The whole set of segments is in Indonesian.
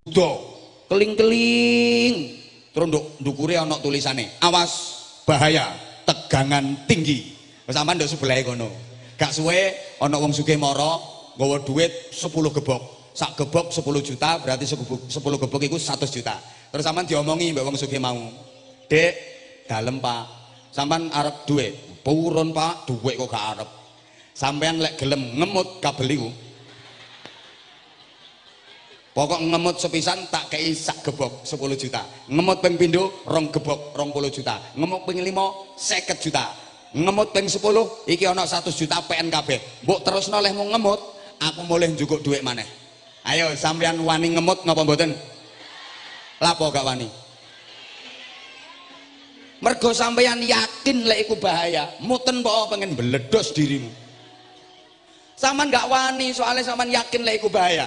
Do keling-keling terus ndukure ana tulisane awas bahaya tegangan tinggi. Wis sampean nduk sebelahe kono. Gak suwe ana wong sugih mara nggawa duit 10 gebok. Sak gebok 10 juta berarti 10 gebok iku 100 juta. Terus sampean diomongi mbek wong sugih mau. Dek, dalem Pak. Sampean arep duit. Purun Pak, duit kok gak arep. Sampean lek gelem ngemut kabel iku. Pokok ngemut sepisan tak kei sak gebok 10 juta. Ngemut ping pindho 2 gebok 20 juta. Ngemut ping 5 50 juta. Ngemut ping 10 iki ana 100 juta PN kabeh. Mbok terusno leh mau ngemut, aku mulih njukuk duit maneh. Ayo sampean wani ngemut ngapa mboten? Lapo gak wani? Mergo sampean yakin lek iku bahaya, muten kok pengen beledos dirimu. Sampean gak wani soalnya sampean yakin lek iku bahaya.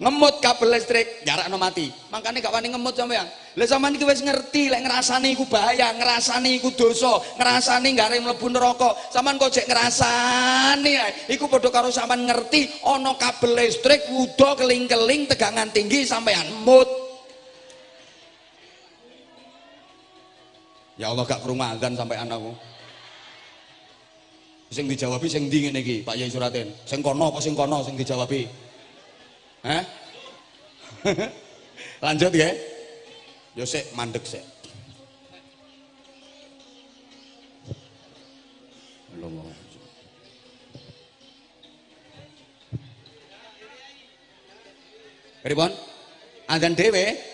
Ngemut kabel listrik jarakno mati, makanya gak wani ngemut sampean. Lah sampean iki wis ngerti lek ngrasani iku bahaya, ngrasani iku dosa, ngrasani gak arep mlebu neraka. Sampean kok jek ngrasani ae. Iku padha karo sampean ngerti ana kabel listrik wuda keling-keling tegangan tinggi sampean mut. Ya Allah gak krungu azan sampean aku. Sing dijawabi sing ndi ngene iki Pak Yai Suratin? Sing kono apa sing kono sing dijawabi? Hah? Lanjut ya. Yo sik mandek sik. Allah. Pripun? Azan dhewe.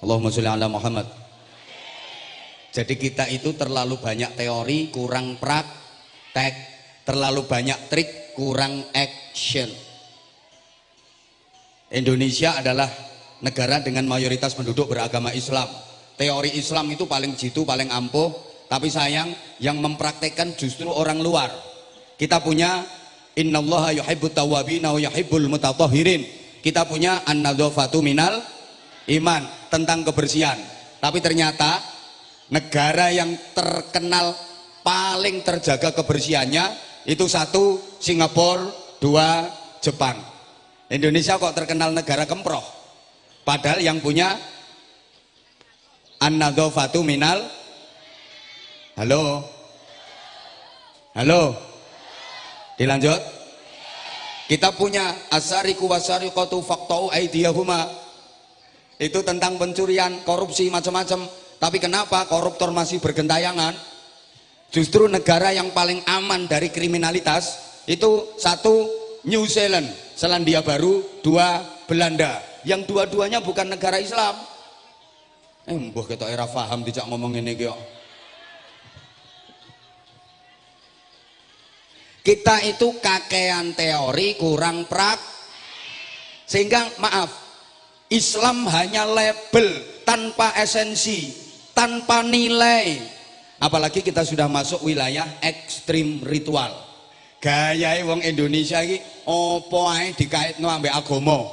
Allahumma sholli ala Muhammad. Jadi kita itu terlalu banyak teori, kurang praktek, terlalu banyak trik, kurang action. Indonesia adalah negara dengan mayoritas penduduk beragama Islam. Teori Islam itu paling jitu, paling ampuh, tapi sayang yang mempraktekkan justru orang luar. Kita punya innallaha yuhibbut tawwabin wa yuhibbul mutatahhirin. Kita punya an-nadzafatu minal iman, tentang kebersihan. Tapi ternyata negara yang terkenal paling terjaga kebersihannya itu 1 Singapura, 2 Jepang. Indonesia kok terkenal negara kemproh, padahal yang punya an-nadzafatu minal. Halo dilanjut. Kita punya asariku wasariqatu faqta'u aydiyahuma, itu tentang pencurian, korupsi, macam-macam. Tapi kenapa koruptor masih bergentayangan? Justru negara yang paling aman dari kriminalitas itu 1 New Zealand, Selandia Baru, 2 Belanda, yang dua-duanya bukan negara Islam. Mbah ketok ora paham dijak ngomong ngene iki kok. Kita itu kakean teori, kurang sehingga maaf, Islam hanya label tanpa esensi, tanpa nilai. Apalagi kita sudah masuk wilayah ekstrim ritual. Gaya wong Indonesia ini opo ae dikaitno ambek agama.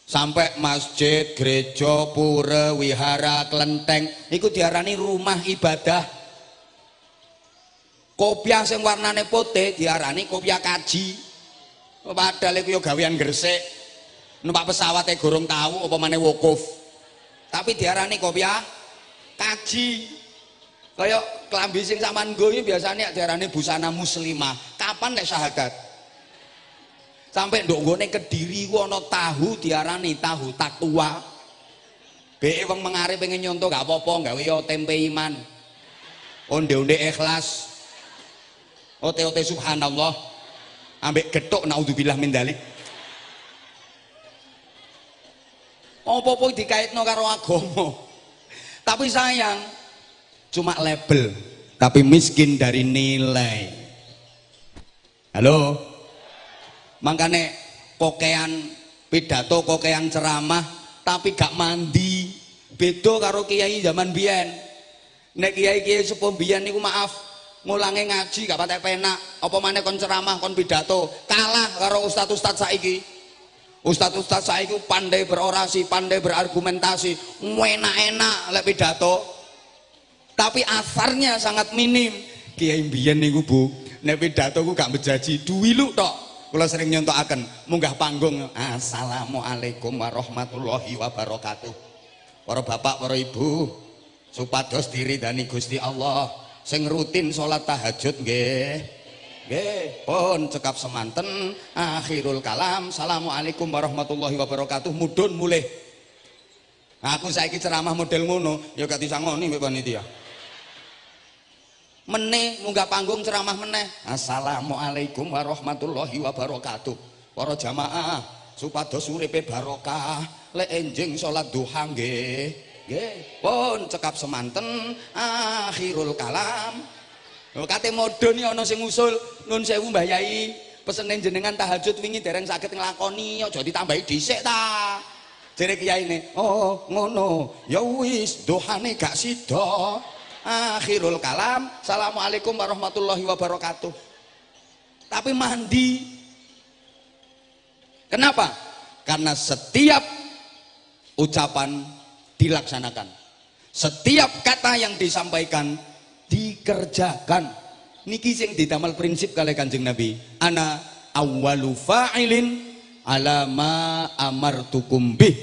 Sampai masjid, gereja, pura, wihara, kelenteng iku diarani rumah ibadah. Kopiah sing warnane putih diarani kopiah kaji. Padahal iku yo gawean gresik. Numpak pesawate gorong tahu apa maneh wukuf. Tapi diarani kopiah kaji. Kaya klambi sing sampean nggo iki biasane diarani busana muslimah. Kapan nek syahadat? Sampai nduk nggone Kediri ku ana tahu diarani tahu takwa. Be wong mengare pengen nyontoh gak apa-apa, gawe yo tempe iman. Onde-onde ikhlas. Ote-ote subhanallah. Ambek getuk naudzubillah min dzalik. Apa-apa dikaitno karo agama. Tapi sayang cuma label, tapi miskin dari nilai. Halo. Makanya kokean pidato, kokean ceramah tapi gak mandi. Beda karo kiai zaman biyen. Nek kiai-kiai sepuh biyen niku maaf, ngulange ngaji gak patek penak, apa maneh kon ceramah, kon pidato, kalah karo ustaz-ustaz saiki. Ustaz-ustaz saiki pandai berorasi, pandai berargumentasi, enak-enak lek pidato. Tapi asarnya sangat minim. Kiai biyen niku Bu, nek pidato ku gak bejaji, duwiluk tok. Kula sering nyontokaken munggah panggung, assalamualaikum warahmatullahi wabarakatuh. Para bapak, para ibu, supados diridani Gusti Allah, sing rutin salat tahajud nggih. Nggih, pun cekap semanten akhirul kalam, assalamualaikum warahmatullahi wabarakatuh, mudhun mulih. Aku saiki ceramah model ngono, ya gak disangoni mbek panitia. Meneh munggah panggung ceramah meneh, assalamualaikum warahmatullahi wabarakatuh. Para jamaah supados uripe barokah, lek enjing salat duha nggih. Nggih, pun cekap semanten akhirul kalam. Lho kate modoni ana sing usul, nun sewu Mbah Yai, pesene jenengan tahajud wingi dereng saged nglakoni, aja ditambahi dhisik ta. Jere kiyaine, oh ngono, ya wis duhane gak sida. Akhirul kalam, assalamualaikum warahmatullahi wabarakatuh. Tapi mandi. Kenapa? Karena setiap ucapan dilaksanakan, setiap kata yang disampaikan dikerjakan. Niki sing didamel prinsip kali Kanjeng Nabi, ana awwalu fa'ilin ala ma amartukum bih.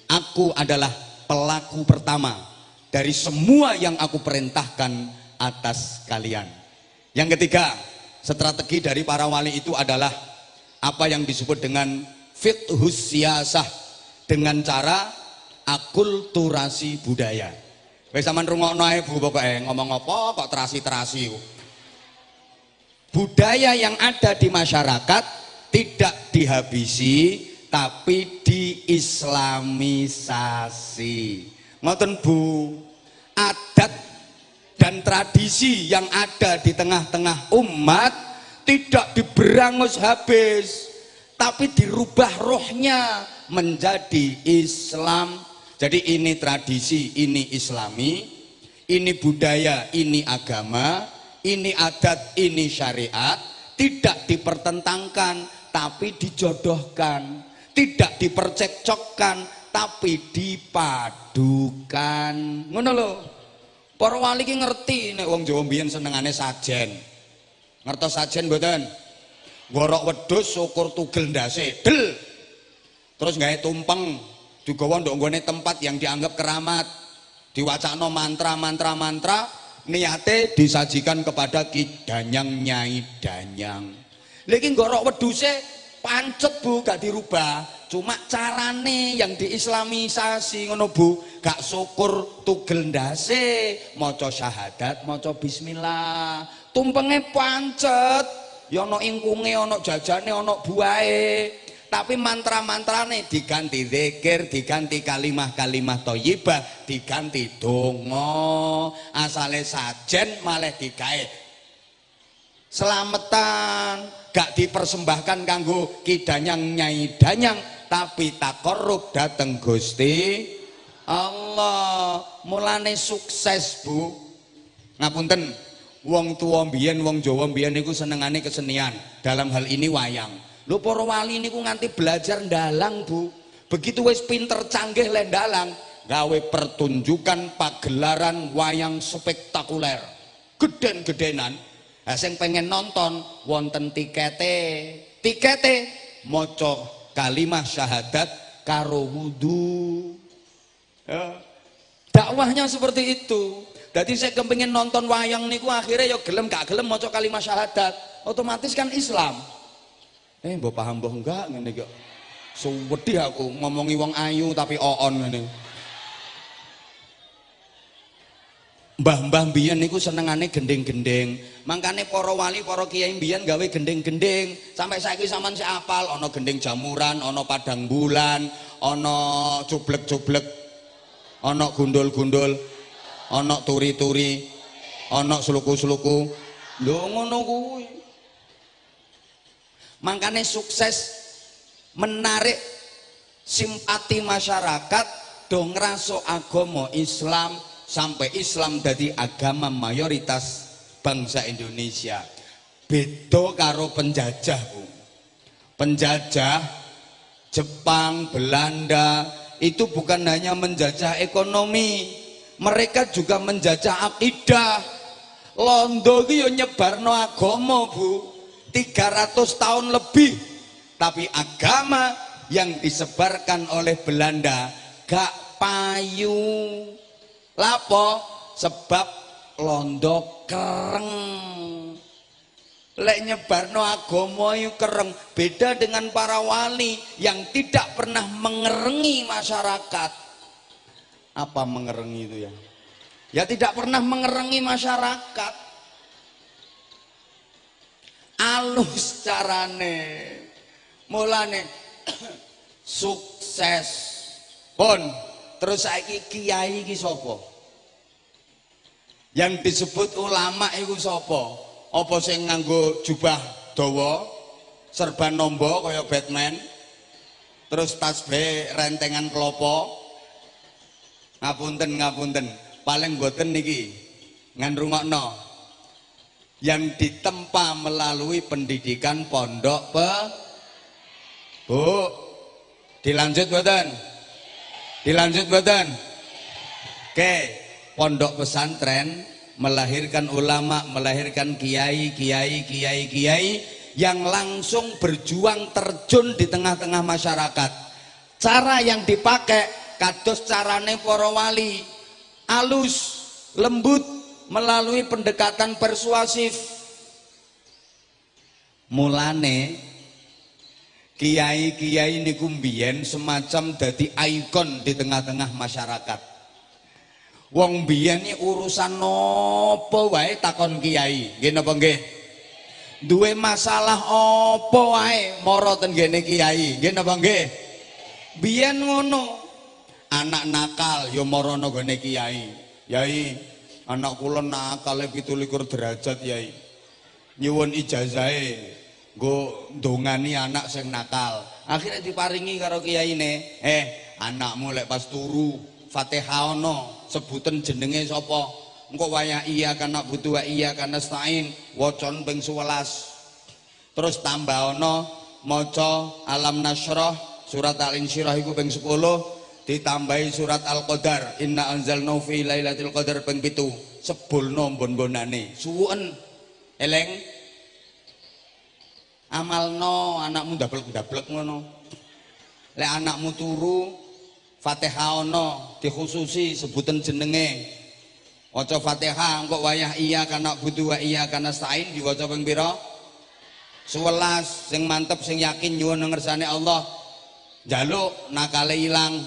Aku adalah pelaku pertama dari semua yang aku perintahkan atas kalian. Yang ketiga, strategi dari para wali itu adalah apa yang disebut dengan fiqhus siyasah, dengan cara akulturasi budaya. Wis sampean rungokno ae Bu, pokoke ngomong apa kok terasi-terasi. Budaya yang ada di masyarakat tidak dihabisi tapi diislamisasi. Ngoten Bu, adat dan tradisi yang ada di tengah-tengah umat tidak diberangus habis, tapi dirubah rohnya menjadi Islam. Jadi ini tradisi, ini Islami, ini budaya, ini agama, ini adat, ini syariat, tidak dipertentangkan tapi dijodohkan, tidak dipercekcokkan tapi dipadukan. Ngono lho. Para wali ki ngerti nek wong Jawa mbiyen senengane sajen. Ngertos sajen mboten? Ngorok wedhus syukur tugel ndase, del. Terus gawe tumpeng, digawa ndok nggone tempat yang dianggap keramat. Diwacana mantra, niate disajikan kepada Ki Danyang Nyai Danyang. Lha iki ngorok wedhuse pancet Bu, gak dirubah. Cuma carane yang diislamisasi ngono Bu, gak syukur tugel ndase, maca syahadat, maca bismillah. Tumpenge pancet, ya ana ingkunge, ana jajane, ana buahe. Tapi mantra-mantrane diganti zikir, diganti kalimah-kalimah thayyibah, diganti donga. Asale sajen malah digawe selametan, gak dipersembahkan kanggo Ki Danyang Nyai Danyang, tapi takorup dateng Gusti Allah. Mulane sukses Bu. Ngapunten, wong tua mbiyen, wong Jawa mbiyen niku senengane kesenian, dalam hal ini wayang. Lho para wali niku nganti belajar ndalang Bu. Begitu wis pinter canggih le ndalang, gawe pertunjukan pagelaran wayang spektakuler, geden-gedenan. Nah, sing pengen nonton wonten tikete maca kalimah syahadat karo wudu. Ya. Dakwahnya seperti itu. Jadi saya kepengin nonton wayang niku akhirnya ya gelem gak gelem maca kalimah syahadat, otomatis kan Islam. Mbok paham mbok enggak ngene kok. Suwedhi aku ngomongi wong ayu tapi oon ngene. Mbah-mbah mbiyen niku senengane gending-gending. Mangkane para wali, para kiai mbiyen gawe gending-gending. Sampai saiki sampean sik apal, ana gending jamuran, ana padang bulan, ana cublek-cublek, ana gundul-gundul, ana turi-turi, ana sluku-sluku. Lho ngono kuwi. Mangkane sukses menarik simpati masyarakat do ngraso agama Islam sampai Islam dadi agama mayoritas bangsa Indonesia. Beda karo penjajah, Bu. Penjajah Jepang, Belanda itu bukan hanya menjajah ekonomi, mereka juga menjajah akidah. Londo iki yo nyebarno agama, Bu. 300 tahun lebih. Tapi agama yang disebarkan oleh Belanda gak payu. Lapo? Sebab londo kereng. Lek nyebarno agama yu kereng. Beda dengan para wali yang tidak pernah mengerengi masyarakat. Apa mengerengi itu ya? Ya tidak pernah mengerengi masyarakat. Alus carane. Mulane sukses. Pun terus saiki kiai iki sapa? Yang disebut ulama iku sapa? Apa sing nganggo jubah dawa, serban nombo kaya Batman, terus tasbih rentengan klopo? Ngapunten, paling mboten niki ngrungokno. Yang ditempa melalui pendidikan pondok Bu, dilanjut mboten? Dilanjut mboten? Oke, pondok pesantren melahirkan ulama, melahirkan kiai yang langsung berjuang terjun di tengah-tengah masyarakat. Cara yang dipakai kados carane para wali, alus, lembut, melalui pendekatan persuasif. Mulane kiai-kiai niku mbiyen semacam dadi ikon di tengah-tengah masyarakat. Wong mbiyen iki urusan apa wae takon kiai. Nggih napa nggih? Duwe masalah apa wae mara ten ngene kiai. Nggih napa nggih? Biyen ngono. Anak nakal ya mara nang gone kiai. Yai, anak kula nakale 17 derajat, Yai. Nyuwun ijazahe nggo ndongani anak sing nakal. Akhirnya diparingi karo kiyaine. Anakmu lek pas turu Fatihah ana, sebutan jenenge sapa? Engko wayah iya kana butuh iya kana stain, wacan ping 11. Terus tambah ana maca Alam Nasrah, surat Al-Insyirah iku ping 10, ditambahi surat Al-Qadar, inna anzalnahu fi lailatul qadar ping 7. Sebulno mbon-bonane. Suwun eleng amalno anakmu dablek-dablek ngono. Lek anakmu turu Fatihah ana dikhususi sebutan jenenge. Waca Fatihah engko wayah iya kana butuh wa iya kana stain diwaca ping pira? 11. Sing mantep sing yakin nyuwun ngersane Allah. Njaluk nakale ilang.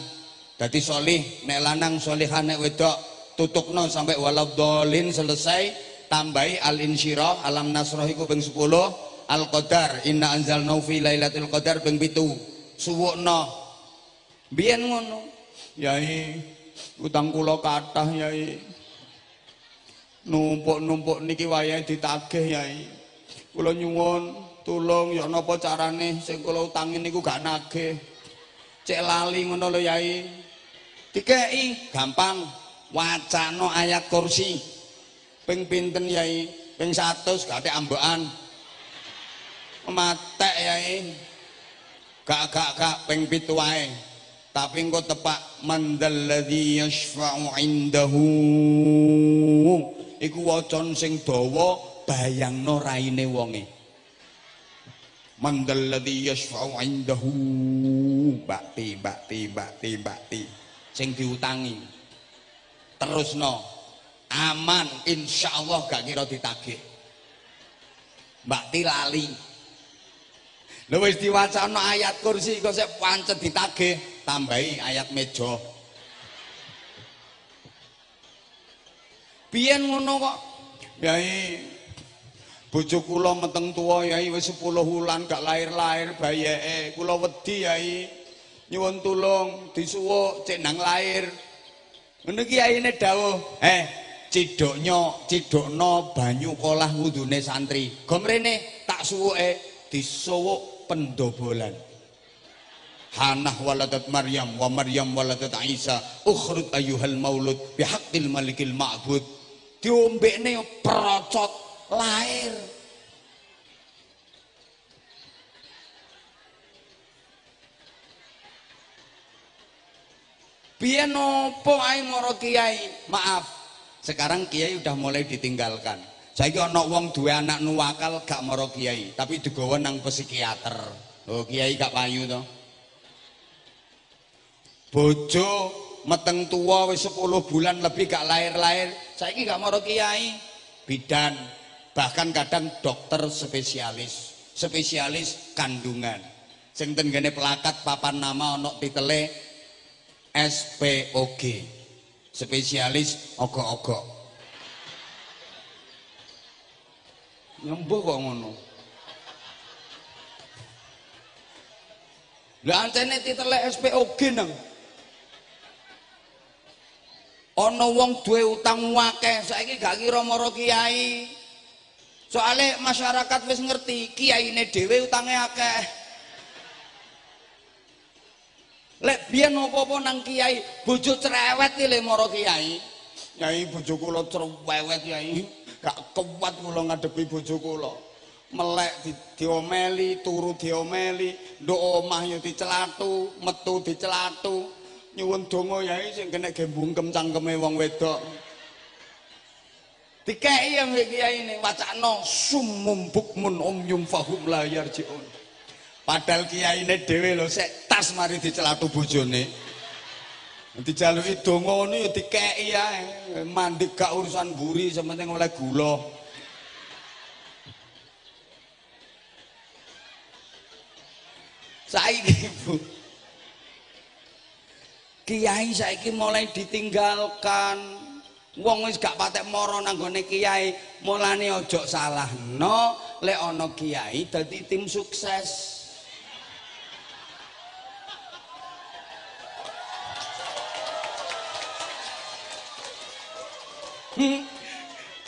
Dadi solih nek lanang solihah nek wedok tutukno sampai waladhdallin selesai, tambahi Al-Insyirah, Alam Nasrah iku ping 10, Al-Qadar, inna anzalnahu fi lailatul qadar ping 7. Suwukno. Biyen ngono. Yai, utang kula kathah, Yai. Numpuk-numpuk niki wayahe ditagih, Yai. Kula nyuwun tulung ya napa carane sing kula utangi niku gak nagih. Cek lali ngono lho, Yai. Dikeki gampang, wacana ayat kursi. Ping pinten, Yai? Ping 100 gak ambekan. Matek, Yai. Gak ping 7 wae. Tapi engko tepak mandalladzi yashfa'u indahu. Iku wacan sing dawa bayangno raine wonge. Mandalladzi yashfa'u indahu. Bakti. Sing diutangi. Terusno. Aman, insyaallah gak kira ditagih. Bakti lali. Lha wis diwacana ayat kursi kok sik pancet ditagih, tambahi ayat meja. Biyen ngono kok. Yai bojo kula meteng tuwa Yai wis 10 wulan gak lahir-lahir bayeke. Kula wedi Yai. Nyuwun tulung disuwuk cek nang lahir. Ngono ki yaine dawuh, cidokno banyu kolah wudune santri. Gomrene tak suwuke disuwuk pendobolan. Hanah waladat Maryam wa Maryam waladat Isa ukhrud ayyuhal maulud bihaqqil malikil ma'bud. Diombekne perocot lahir. Biyen opo ae mara kiai? Maaf, sekarang kiai udah mulai ditinggalkan. Saiki ana wong duwe anak nuwakal gak mara kiai, tapi digawa nang psikiater. Oh, kiai gak payu to. Bojo meteng tuwa wis 10 bulan lebih gak lahir-lahir, saiki gak mara kiai. Bidan, bahkan kadang dokter spesialis kandungan. Sing ten ngene plakat papan nama ana titele SPOG, spesialis ogok-ogok. Nyembuh kok ngono. Lah ancene titele SPOG nang. Ana wong duwe utang akeh, saiki gak kira mara kiai. Soale masyarakat wis ngerti, kiyaine dhewe utange akeh. Lek biyen apa-apa nang kiai, bojo cerewet iki le mara kiai. Nyai bojo kula cerewet Yai, gak kuat kula ngadepi bojo kula. Melek diomeli, turu diomeli, nduk omah yo dicelathu, metu dicelathu. Nyuwun donga Yai sing kena gembungkem cangkeme wong wedok. Dikeki ya kiai ini wacana summum bukmun umyum fahum la yarjiun. Padahal kiyaine dhewe lho sek tas mari dicelathu bojone. Dijaluki donga ngono ya dikeki ae. Mandek gak urusan mburi, sementing oleh gula. Saiki Bu. Kiai saiki mulai ditinggalkan. Wong wis gak patek mara nang gone kiai, mulane aja salahno lek ana kiai dadi tim sukses.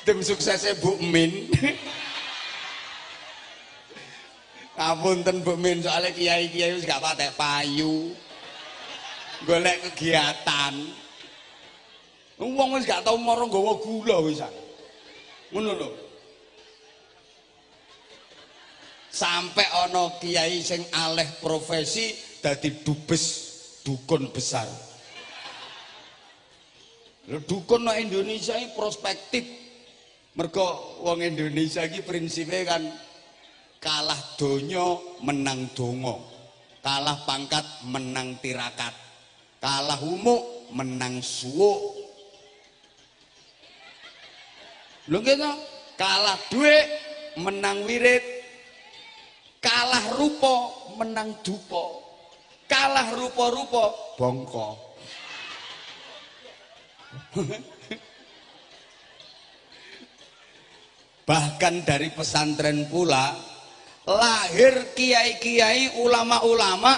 Tim suksesnya Bu Min. Ngapunten Bu Min, soalnya kiai-kiai wis gak patek payu. Golek kegiatan. Wong wis gak tau mara nggawa gula wisan. Ngono lho. Sampai ana kiai sing aleh profesi dadi dubes dukun besar. Dukun nang Indonesia ini prospektif. Mergo wong Indonesia iki prinsipe kan kalah donya menang donga. Kalah pangkat menang tirakat. Kalah umuk menang suwuk. Lho gitu, kalah duit menang wirid. Kalah rupa menang dupa. Kalah rupa-rupa bongko. Bahkan dari pesantren pula lahir kiai-kiai, ulama-ulama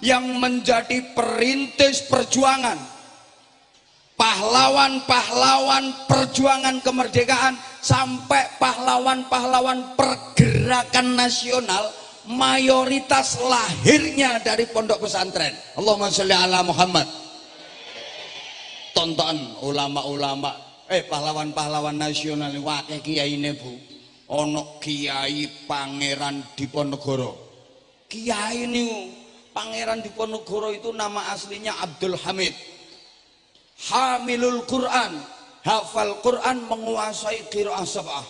yang menjadi perintis perjuangan, pahlawan-pahlawan perjuangan kemerdekaan, sampai pahlawan-pahlawan pergerakan nasional mayoritas lahirnya dari pondok pesantren. Allahumma sholli ala Muhammad. Tonton ulama-ulama, pahlawan-pahlawan nasional wakil kiyaine Bu. Ono Kiai Pangeran Diponegoro. Kiai ini Pangeran Diponegoro itu nama aslinya Abdul Hamid. Hamilul Quran, hafal Quran, menguasai qiraah sab'ah.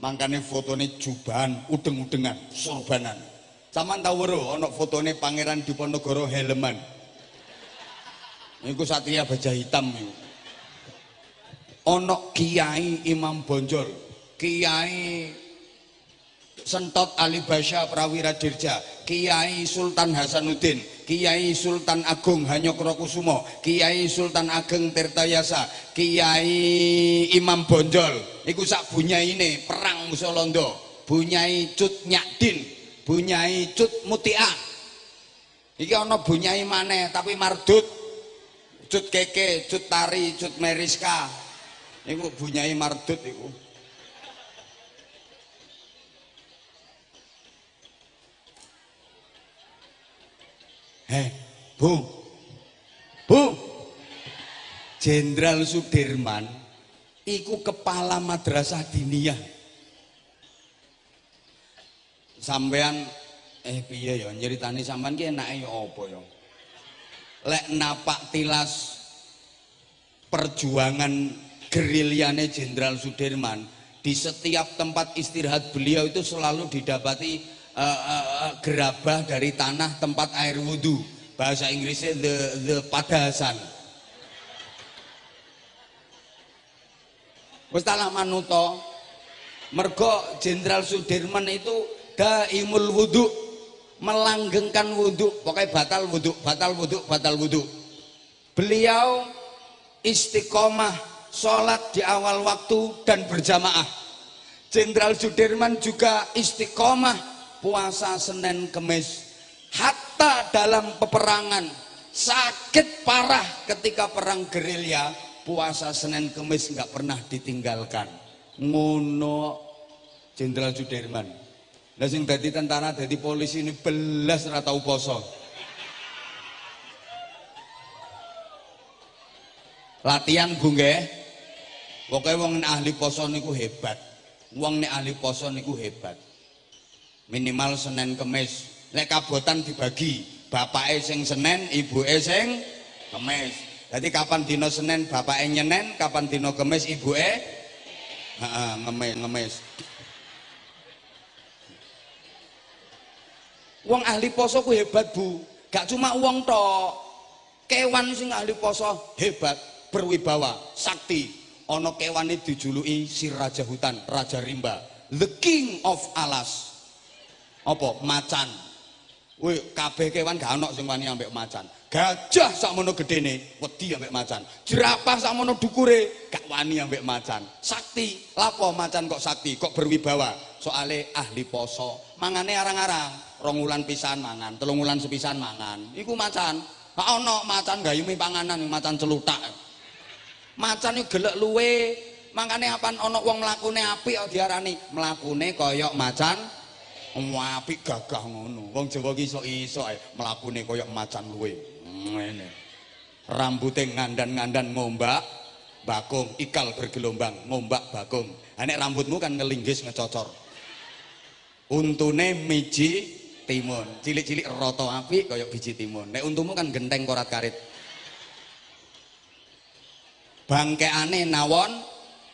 Makanya fotonya jubahan, udeng-udengan, sorbanan. Saman tahu weruh ono fotone Pangeran Diponegoro helman. Iku Satria Baja Hitam iku. Ono Kiai Imam Bonjol, Kiai Sentot Ali Basya Prawira Dirja, Kiai Sultan Hasanuddin, Kiai Sultan Agung Hanyokrokusumo, Kiai Sultan Ageng Tirtayasa, Kiai Imam Bonjol. Iku sak bunyaine perang musuh Londo. Bunyai Cut Nyakdin, Bunyai Cut Mutia. Iki ana bunyai maneh tapi mardut. Cut Keke, Cut Tari, Cut Meriska. Iku bunyai mardut iku. Bu, Jenderal Sudirman iku kepala madrasah diniyah. Sampean piye ya nyeritani sampean ki enake ya apa ya? Lek napak tilas perjuangan gerilyane Jenderal Sudirman, di setiap tempat istirahat beliau itu selalu didapati gerabah dari tanah tempat air wudhu, bahasa Inggrisnya the padasan. Wis talah manuto mergo Jenderal Sudirman itu daimul wudhu, melanggengkan wudhu, pokoknya batal wudhu, batal wudhu, batal wudhu. Beliau istiqomah sholat di awal waktu dan berjamaah. Jenderal Sudirman juga istiqomah puasa Senin Kemis, hatta dalam peperangan sakit parah ketika perang gerilya, puasa Senin Kemis nggak pernah ditinggalkan. Ngono Jenderal Sudirman. Lah sing dadi tentara, dadi polisi ini belas ora tau poso. Latihan Bu nggih. Pokoke wong nek ahli poso niku hebat. Wong nek ahli poso niku hebat. Minimal Senin Kemis. Nek kabotan dibagi, bapake sing Senin, ibuke sing Kemis. Jadi kapan dino Senin bapake nyenen, kapan dino Kemis ibuke ngemis. Wong ahli poso ku hebat Bu. Gak cuma wong tok. Kewan sing ahli poso hebat, berwibawa, sakti. Ono kewane dijuluki si raja hutan, Raja Rimba, the king of alas. Apa? Macan. Wih, kabeh kewan gak ono sing wani ambek macan. Gajah sakmono gedene wedi ambek macan. Jerapah sakmono dukure gak wani ambek macan. Sakti. Lapo macan kok sakti, kok berwibawa? Soale ahli poso. Mangane arang-arang, 2 wulan pisan mangan, 3 wulan sepisan mangan. Iku macan. Gak ono macan gayumi panganan, macan celutak. Macan iki gelek luwe. Mangane apan ono wong mlakune apik kok diarani mlakune koyok macan. Apik gagah ngono. Wong Jawa ki iso-iso ae mlakune koyok macan luwe. Ngene. Rambute ngandan-ngandan ngombak bakung, ikal bergelombang, ngombak bakung. Ha nek rambutmu kan ngelinggis ngecocor. Untune miji timun, cilik-cilik rata apik koyok biji timun. Nek untumu kan genteng korat karit. Bangkeane nawon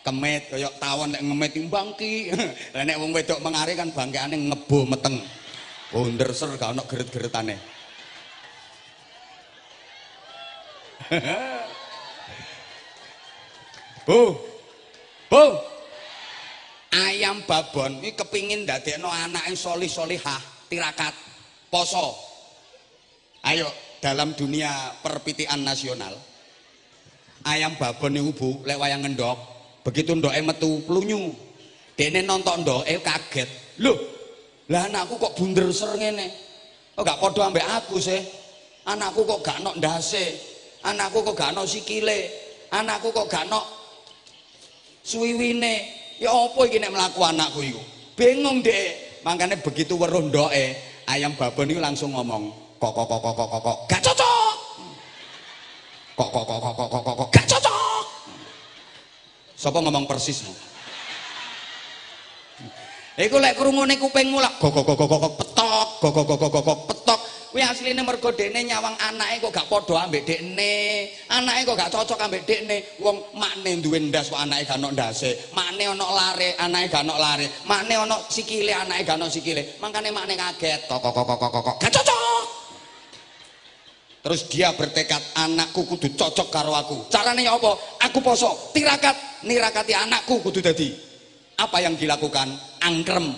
kemit koyok tawon nek ngemit timbang ki. Lah nek wong wedok mengare kan bangkeane ngebo meteng. Bunder ser gak ono geret-geretane. Bu. Ayam babon iki kepingin ndadekno anake solih-solihah, tirakat, poso. Ayo dalam dunia perpitian nasional. Ayam babon niku Bu, lek wayang ngendok, begitu ndoke metu plunyu. Dene nonton ndoke kaget. Loh, lah anakku kok bunder ser ngene. Kok gak padha ambek aku sih? Anakku kok gak ono ndase. Anakku kok gak ono sikile. Anakku kok gak ono suwiwine. Ya apa iki nek mlaku anakku iku? Bingung Dek. Makanya begitu weruh ndoke, ayam babon iku langsung ngomong, kok gak cocok. Kok gak cocok. Sapa ngomong persis no? Iku lek krungune kupingmu lak petok, petok. Kuwi asline mergo dekne nyawang anake kok gak padha ambek dekne. Anake kok gak cocok ambek dekne. Wong makne duwe ndas kok anake gak ono ndase. Makne ono lare, anake gak ono lare. Makne ono sikile, anake gak ono sikile. Mangkane makne kaget. Kok gak cocok. Terus dia bertekad, anakku kudu cocok karo aku. Carane ya apa? Aku poso, tirakat, nirakati anakku kudu dadi. Apa yang dilakukan? Angkrem.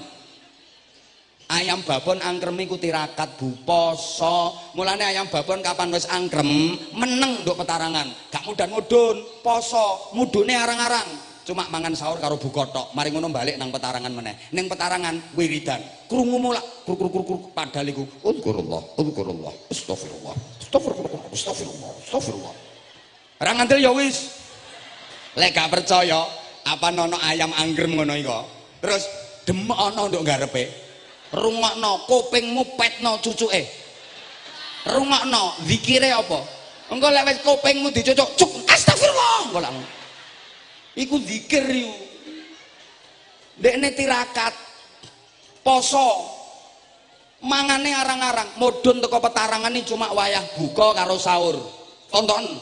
Ayam babon angkrem iku tirakat Bu poso. Mulane ayam babon kapan wis angkrem meneng nduk petarangan. Gak mudan-mudun, poso, mudune arang-arang. Cuma mangan sahur karo buka tok. Mari ngono balik nang petarangan meneh. Ning petarangan wiridan. Krungu mulak kur padahal iku Uzkurullah, astagfirullah, astagfirullah, astagfirullah, astagfirullah. Ora ngandel ya wis. Lek gak percaya, apa nono ayam angkrem ngono iko. Terus demek ana nduk ngarepe. Rungokno kupingmu petno cucuke. Rungokno zikire apa? Engko lek wis kupingmu dicucuk, cuk astagfirullah. Engko lak iku zikir iku. Dekne tirakat poso. Mangane arang-arang, mudhun teko petarangan iki cuma wayah buka karo sahur. Tonton.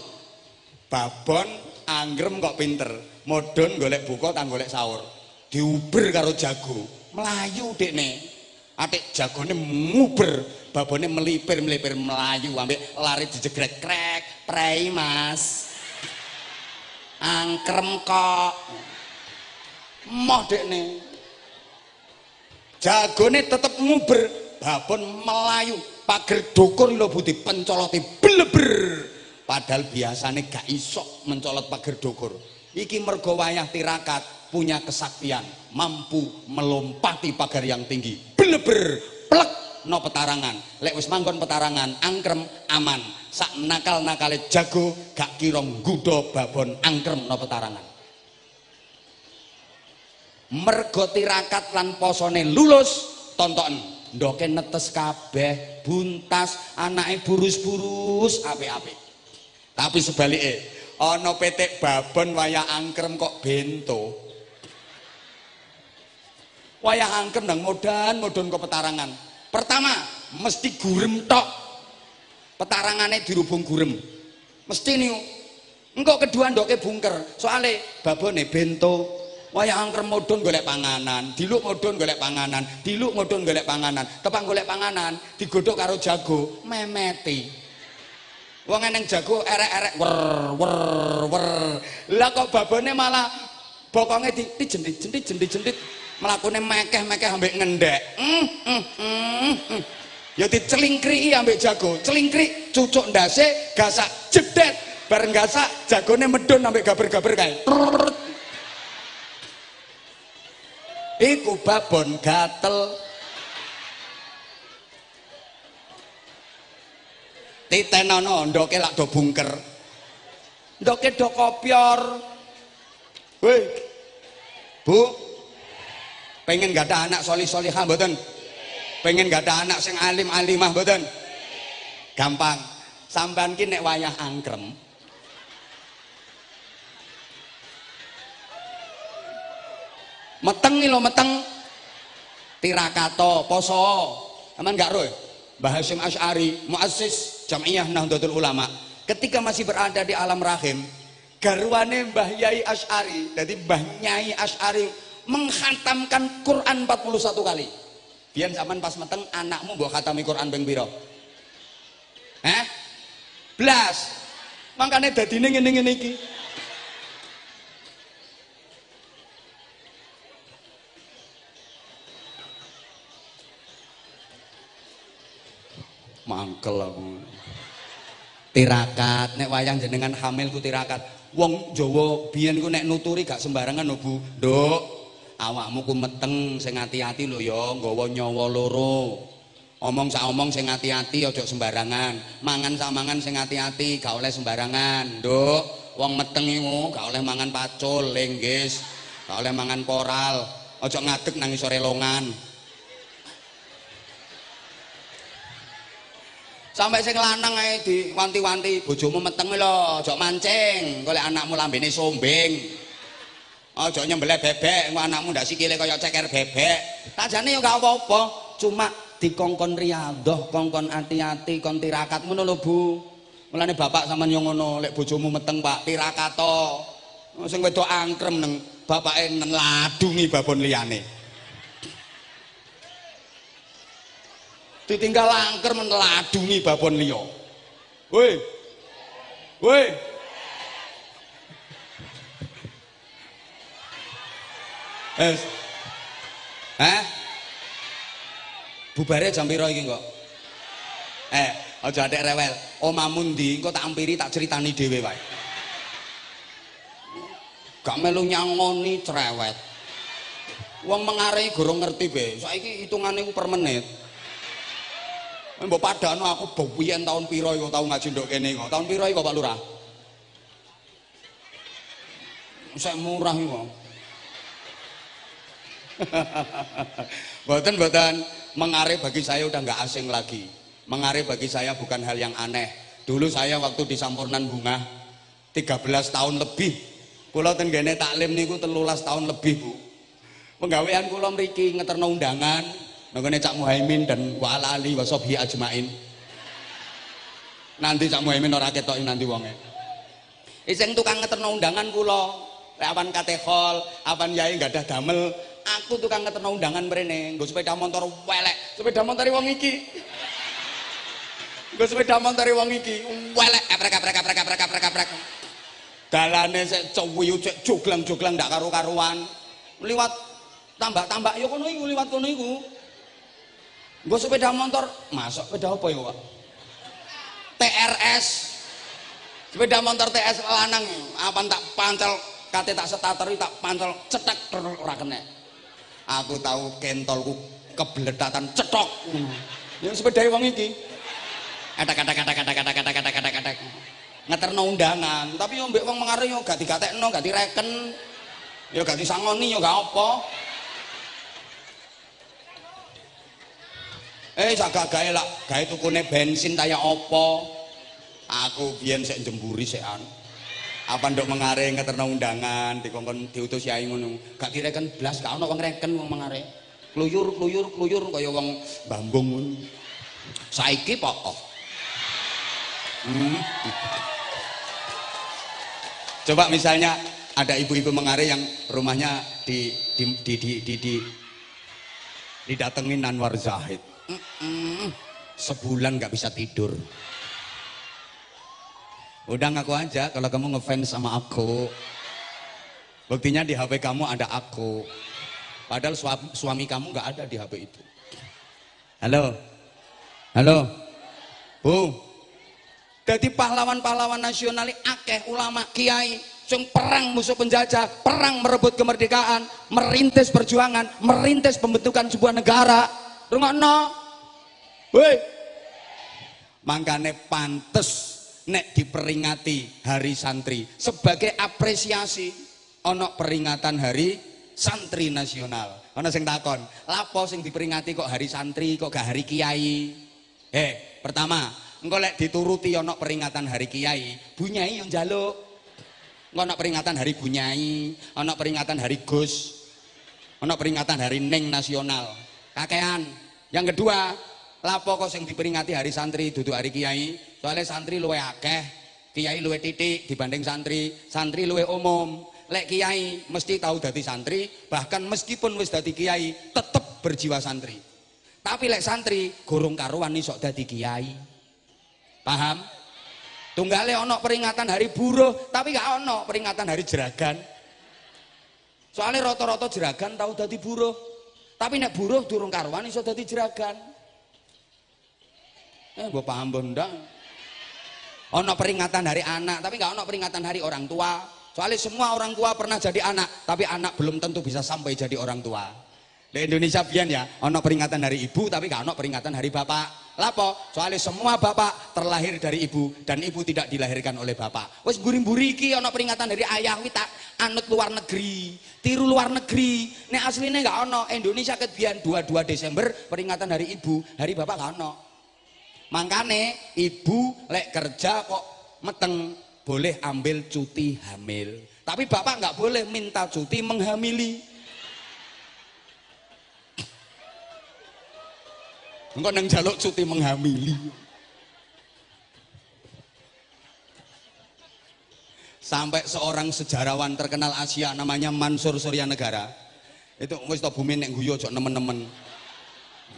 Babon anggrem kok pinter. Mudhun golek buka tan golek sahur. Diuber karo jago. Melayu dekne. Atik jagone muber, babone melipir melayu ambek lari dijegrek krek, prei Mas. Angkrem kok. Moh dekne. Jagone tetep muber, babon melayu, pager dukur lho Budi pencoloti bleber. Padahal biasane gak iso mencolot pager dukur. Iki mergo wayah tirakat punya kesaktian, mampu melompati pagar yang tinggi. Bleber, plek no petarangan. Lek wis manggon petarangan, angkrem aman. Sak nakal-nakale jago gak kira nggodha babon angkrem no petarangan. Mergo tirakat lan posone lulus, tonton ndoke netes kabeh, buntas, anake burus-burus apik-apik. Tapi sebalike, ana petik babon wayah angkrem kok bento. Wayah angkrem nang modhan ke petarangan. Pertama, mesti gurem tok. Petarangane dirubung gurem. Mesti niku. Engko kedua ndoke bungker. Soale babone bento. Wayah angkrem modhon golek panganan, diluk modhon golek panganan, diluk modhon golek panganan. Tepang golek panganan, digodhog karo jago, memeti. Wong eneng jago erek-erek wer. Lah kok babone malah bokonge dijendit. Melakune mekeh-mekeh ambek ngendek. Ya dicelingkriki ambek jago. Celingkrik cucuk ndase gasak jedet. Bareng gasak jagone medun ambek gaber-gaber kae. Iku babon gatel. Titenono ndoke lak do bungker. Ndoke do kopyor. Woi. Bu, pengen gak ada anak solih-solihah mboten? Pengen gak ada anak sing alim-alimah mboten? Gampang. Sampean ki nek wayah angkrem meteng lho meteng tirakato poso. Aman gak roh? Mbah Hasyim Asy'ari, muassis Jam'iyah Nahdlatul Ulama, ketika masih berada di alam rahim, garwane Mbah Yai Asy'ari, jadi Mbah Nyai Asy'ari menghatamkan Quran 41 kali. Biyen sampean pas meteng anakmu mbok khatami Quran ping pira? Blas. Makane dadine ngene-ngene iki. Mangkel aku. Tirakat, nek wayang jenengan hamil ku tirakat. Wong Jawa biyen ku nek nuturi gak sembarangan lho Bu. Nduk, awakmu ku meteng sing ati-ati lho ya, nggawa nyawa loro. Omong sak omong sing ati-ati aja sembarangan. Mangan sak mangan sing ati-ati, gak oleh sembarangan. Nduk, wong meteng iku gak oleh mangan pacul, lenggis, gak oleh mangan poral. Aja ngadeg nang isore longan. Sampai sing lanang ae diwanti-wanti, bojomu meteng lho, aja mancing, golek anakmu lambene sombeng. Aja nyembelih bebek, engko anakmu ndak sikile kaya ceker bebek. Tajane ya gak apa-apa, cuma dikongkon riyadhah, kongkon ati-ati, kon tirakat ngono lho Bu. Mulane bapak sampean yo ngono, lek bojomu meteng Pak, tirakato. Sing wedok angkrem neng bapake neladungi babon liyane. Ditinggal angker meneladungi babon liya. Woi. Woi. Bubare jam piro iki kok? Aja atik rewel. Omamu ndi? Engko tak ampiri tak critani dhewe wae. Gak melu nyangoni cerewet. Wong mengarai gorong ngerti be. Saiki hitungane ku per menit. Mbok padano aku bobiyen tahun piro iku tau ngaji ndok kene kok. Tahun piro iku Pak Lurah? Sek murah iku. Boten mengarai bagi saya udah nggak asing lagi. Mengarai bagi saya bukan hal yang aneh. Dulu saya waktu di Sampurnan Bunga 13 tahun lebih. Kula ten gene taklim niku 13 tahun lebih, Bu. Penggawean kula mriki ngeterno undangan nggone Cak Muhaimin dan wa ali wa sahbihi ajmain. Nanti Cak Muhaimin ora ketoki nanti wonge. Sing tukang ngeterno undangan kula, awan kate hall, awan yai gadah damel, aku tukang ngeterno undangan mrene, nggo sepeda motor welek, sepeda motor wong iki. Nggo sepeda motor wong iki, welek aprek. Dalane sik cuwiyu cek joglang-joglang ndak karu-karuan. Liwat tambak-tambak ya kono iku, liwat kono iku. Nggo sepeda motor, masuk sepeda apa ya, Pak? TRS. Sepeda motor TS lanang, apa tak pancel kate tak starter tak pancel cetek ora kena. Aku tahu kentolku kebledatan cetok. Ya sepeda wong iki. Kata-kata. Ngeterno undangan, tapi yo mbek wong mengarep yo gak digatekno, gak direken. Yo gak disangoni yo gak apa. Sak gawe lak gawe tukune bensin kaya apa. Aku biyen sik jemburi sekan. Apa nduk mengarep ngeterno undangan, dikongkon diutus yai ngono. Gak direken blas, gak ono wong reken wong mengarep. Kluyur kaya wong Bambung ngono. Saiki pokok. Coba misalnya ada ibu-ibu mengarai yang rumahnya didatengin Anwar Zahid. Sebulan nggak bisa tidur. Udah ngaku aja kalau kamu ngefans sama aku. Buktinya di HP kamu ada aku. Padahal suami kamu nggak ada di HP itu. Halo, Bu. Jadi pahlawan-pahlawan nasional akeh ulama kiai sing perang musuh penjajah, perang merebut kemerdekaan, merintis perjuangan, merintis pembentukan sebuah negara. Rungokno. Woi. Mangkane pantes nek diperingati Hari Santri sebagai apresiasi ono peringatan Hari Santri Nasional. Ono sing takon, lapo sing diperingati kok Hari Santri kok gak Hari Kiai? Pertama engko lek dituruti ana peringatan Hari Kiai, Bunyai yo njaluk. Engko ana peringatan Hari Bunyai, ana peringatan Hari Gus, ana peringatan Hari Ning Nasional. Kakean. Yang kedua, lapo kok sing diperingati Hari Santri dudu Hari Kiai? Soalnya santri luwih akeh, kiai luwih titik dibanding santri. Santri luwih umum. Lek kiai mesti tahu dadi santri, bahkan meskipun wis dadi kiai tetep berjiwa santri. Tapi lek santri gorong karuan iso dadi kiai. Paham? Tunggale ono peringatan Hari Buruh, tapi gak ono peringatan Hari Jeragan. Soalnya rata-rata jeragan tahu dadi buruh, tapi nek buruh durung karuan iso dadi jeragan. Gue paham benda. Ono peringatan Hari Anak, tapi gak ono peringatan Hari Orang Tua. Soalnya semua orang tua pernah jadi anak, tapi anak belum tentu bisa sampai jadi orang tua. Di Indonesia biyen ya, ono peringatan Hari Ibu, tapi gak ono peringatan Hari Bapak. Lapo? Soalnya semua bapak terlahir dari ibu dan ibu tidak dilahirkan oleh bapak. Wes mburi-mburi iki ana peringatan dari ayah wi tak anut luar negeri, tiru luar negeri. Nek asline enggak ono. Indonesia kebian 22 Desember peringatan Hari Ibu, Hari Bapak enggak ono. Mangkane ibu lek kerja kok meteng boleh ambil cuti hamil. Tapi bapak enggak boleh minta cuti menghamili. Engkau nang jaluk cuti menghamili. Sampai seorang sejarawan terkenal Asia namanya Mansur Suryanegara. Itu wis to bumi nek guyu aja nemen-nemen.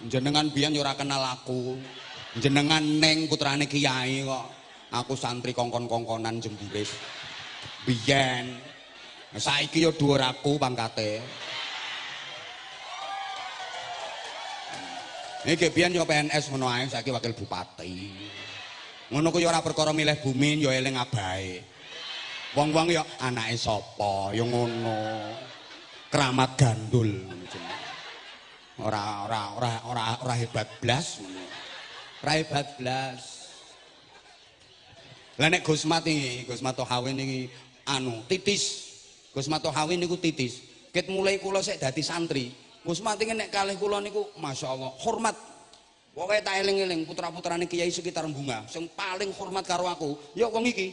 Jenengan biyen yo ora kenal aku. Jenengan neng putrane kiai kok. Aku santri kongkon-kongkonan jemburis. Biyen. Saiki yo dhuwur aku pangkate. Iki biyen yo PNS ngono ae, saiki wakil bupati. Ngono ku yo ora perkara milih bumi, yo eling abahe. Wong-wong yo anake sapa, yo ngono. Keramat gandul ngono jenenge. Ora hebat blas ngono. Ora hebat blas. Lah nek Gusmat iki, Gusmat Tohawin iki anu titis. Gusmat Tohawin niku titis. Ket mulai kula sik dadi santri. Gusmat iki nek kalih kula niku masyaallah hormat. Pokoke tak eling-eling putra-putrane Kiai sekitar Bunga, sing paling hormat karo aku, ya wong iki.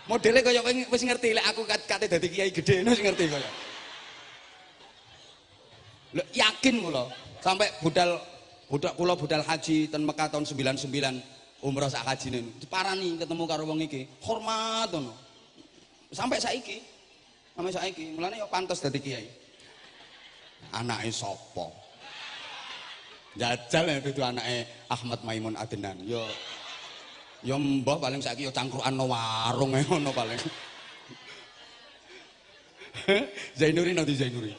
Modele kaya wis ngerti lek aku kate dadi kiai gedhe wis ngerti kaya. Lho yakin kula, sampai budal budal haji ten Mekah tahun 99 umrah sak hajine diparani ketemu karo wong iki, hormat ngono. Sampai saiki. Sampai saiki, mulane ya pantes dadi kiai. Anake sapa? Jajal ya itu anake Ahmad Maimun Adnan. Ya mbah paling saiki ya cangkrukan no warung ngono paling. Zainuri nanti Zainuri.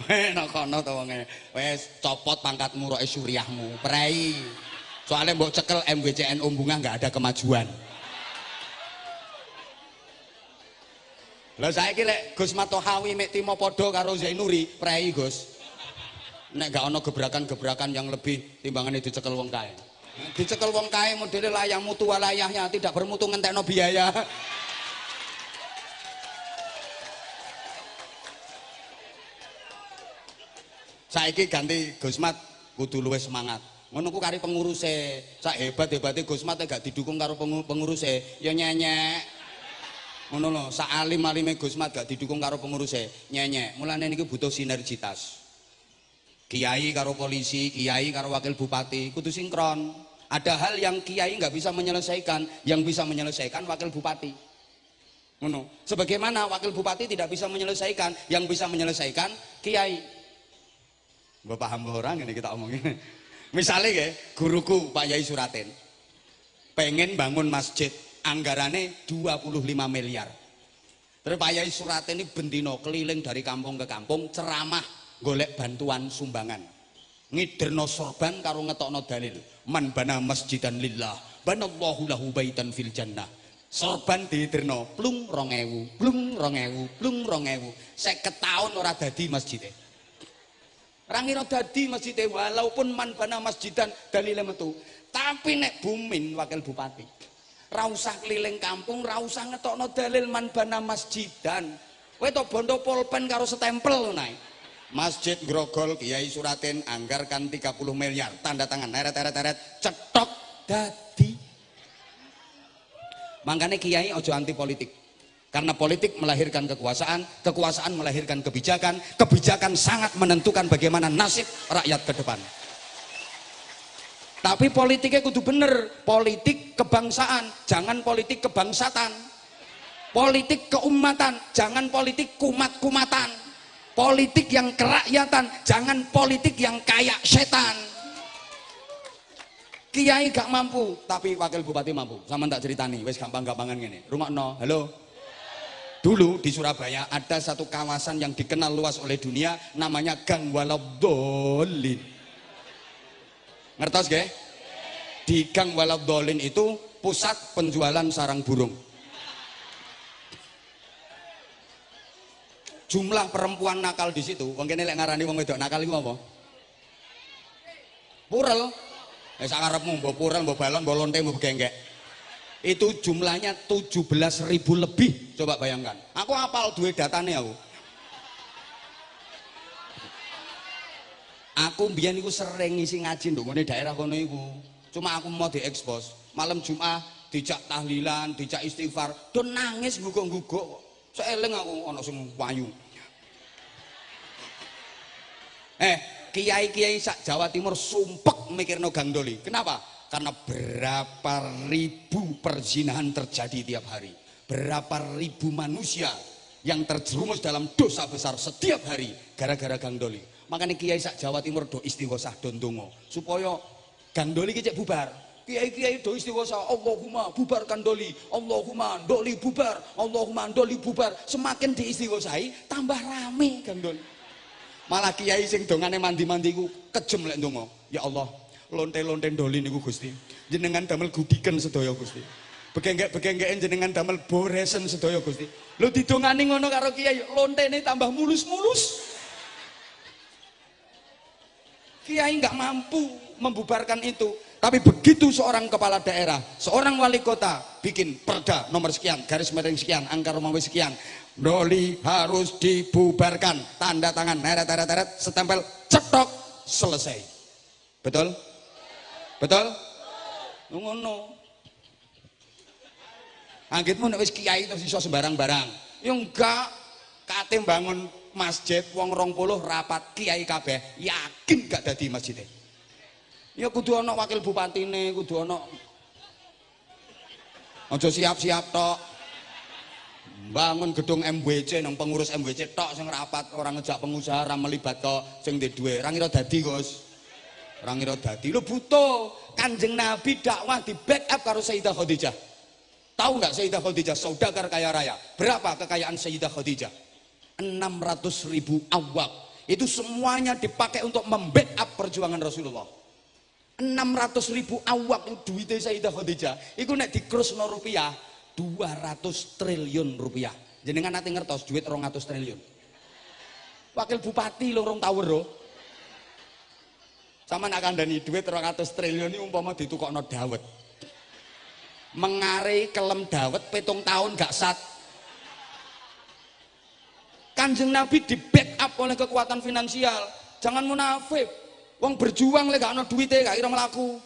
Nek kono to wonge. Wis copot pangkatmu roke suriahmu, prei. Soalnya mbok cekel MWCN Bunga enggak ada kemajuan. Lah saiki lek Gus Matohawi mek timo padha karo Zainuri, prei Gus. Nek gak ono gebrakan-gebrakan yang lebih timbangane dicekel wong kae. Dicekel wong kae modele layang mutu walayahnya tidak bermutu ngentekno biaya. Saiki ganti Gusmat kudu luwih semangat. Ngono ku kari penguruse. Sak hebat-hebate Gusmat gak didukung karo penguruse, ya nyenyek. Ngono lho, sak alim-alime Gusmat gak didukung karo penguruse, nyenyek. Mulane niki butuh sinergitas. Kiai karo polisi, kiai karo wakil bupati kudu sinkron. Ada hal yang kiai nggak bisa menyelesaikan, yang bisa menyelesaikan wakil bupati. Ngono. Sebagaimana wakil bupati tidak bisa menyelesaikan, yang bisa menyelesaikan kiai. Mbok paham orang ini kita omongin. Misalnya ya, guruku Pak Yai Suratin pengen bangun masjid, anggarannya 25 miliar. Terus Pak Yai Suratin ini bendino keliling dari kampung ke kampung ceramah golek bantuan sumbangan, ngiderno sorban karo ngetokno dalil man bana masjidan lillah banallahu lahu baitan fil jannah. Sorban diiderno plung 2000 plung 2000 plung 2000 50 tahun ora dadi masjide, ora ngira dadi masjide walaupun man bana masjidan dalile metu. Tapi nek Bumin wakil bupati ra usah keliling kampung, ra usah ngetokno dalil man bana masjidan, kowe to bondo pulpen karo stempel nae. Masjid Grogol Kiai Suratin anggarkan 30 miliar, tanda tangan teret cetok dadi. Makanya Kiai ojo anti politik, karena politik melahirkan kekuasaan, kekuasaan melahirkan kebijakan, kebijakan sangat menentukan bagaimana nasib rakyat ke depan. Tapi politiknya kudu bener, politik kebangsaan, jangan politik kebangsatan. Politik keumatan, jangan politik kumat-kumatan. Politik yang kerakyatan, jangan politik yang kayak setan. Kiai gak mampu, tapi wakil bupati mampu. Sama tak ceritani, wes gampang-gampangan gini. Rungokno, halo. Dulu di Surabaya ada satu kawasan yang dikenal luas oleh dunia, namanya Gang Waladolin. Ngertos gak? Di Gang Waladolin itu pusat penjualan sarang burung. Jumlah perempuan nakal di situ, wong kene lek ngarani wong wedok nakal iku apa? Purel. Sak karepmu mbok purel, mbok balon, mbok lonte, mbok genggek. Itu jumlahnya 17.000 lebih, coba bayangkan. Aku hafal duwe datane aku. Aku mbiyen iku sering ngisi ngaji ndongone daerah kono iku. Cuma aku mau diekspos. Malam Jumat dijak tahlilan, dijak istighfar, do nangis guguk-guguk. Seeling aku ana sing wayu. Kiai-kiai sak Jawa Timur sumpek mikirno Gang Doli. Kenapa? Karena berapa ribu perzinahan terjadi tiap hari. Berapa ribu manusia yang terjerumus dalam dosa besar setiap hari gara-gara Gang Doli. Makanya kiai sak Jawa Timur do istighosah do ndonga supaya Gang Doli ki cek bubar. Kiai-kiai do istighosah, Allahumma bubarkan Doli, Allahumma Doli bubar, Allahumma Doli bubar. Semakin diistighosahi tambah rame Gang Doli. Malah kiai sing dongane mandi-mandi ku kejem lek ndonga. Ya Allah, lonte-lonte ndoli niku Gusti. Jenengan damel gudiken sedaya Gusti. Begenggek-begenggeken jenengan damel boresen sedaya Gusti. Lho didongani ngono karo Kiai, lontene tambah mulus-mulus. Kiai nggak mampu membubarkan itu. Tapi begitu seorang kepala daerah, seorang wali kota bikin perda nomor sekian, garis miring sekian, angka Romawi sekian, ndoli harus dibubarkan, tanda tangan, teret, setempel, cetok, selesai. Betul? Betul? Ngono. Anggitmu nek wis kiai terus iso sembarang-barang. Ya enggak, kate bangun masjid wong 20 rapat kiai kabeh, yakin gak dadi masjidnya. Ya kudu ana wakil bupatine, kudu ana. Aja siap-siap tok. Bangun gedung MWC nang pengurus MWC tok sing rapat, ora ngejak pengusaha, ora melibat kok sing ndek duwe. Ora ngira dadi, Gus. Ora ngira dadi. Lho butuh Kanjeng Nabi dakwah di backup karo Sayyidah Khadijah. Tahu nggak Sayyidah Khadijah saudagar kaya raya? Berapa kekayaan Sayyidah Khadijah? 600.000 awak. Itu semuanya dipakai untuk membackup perjuangan Rasulullah. 600.000 awak itu duitnya Sayyidah Khadijah. Itu nek dikrusno rupiah 200 triliun rupiah. Jenengan nanti ngertos duit 200 triliun. Wakil bupati lorong tower lho. Sama nak kandani duit 200 triliun ini umpama ditukokno dawet. Mengare kelem dawet 7 tahun gak sat. Kanjeng Nabi di backup oleh kekuatan finansial. Jangan munafik. Wong berjuang lek gak ana duite gak kira mlaku.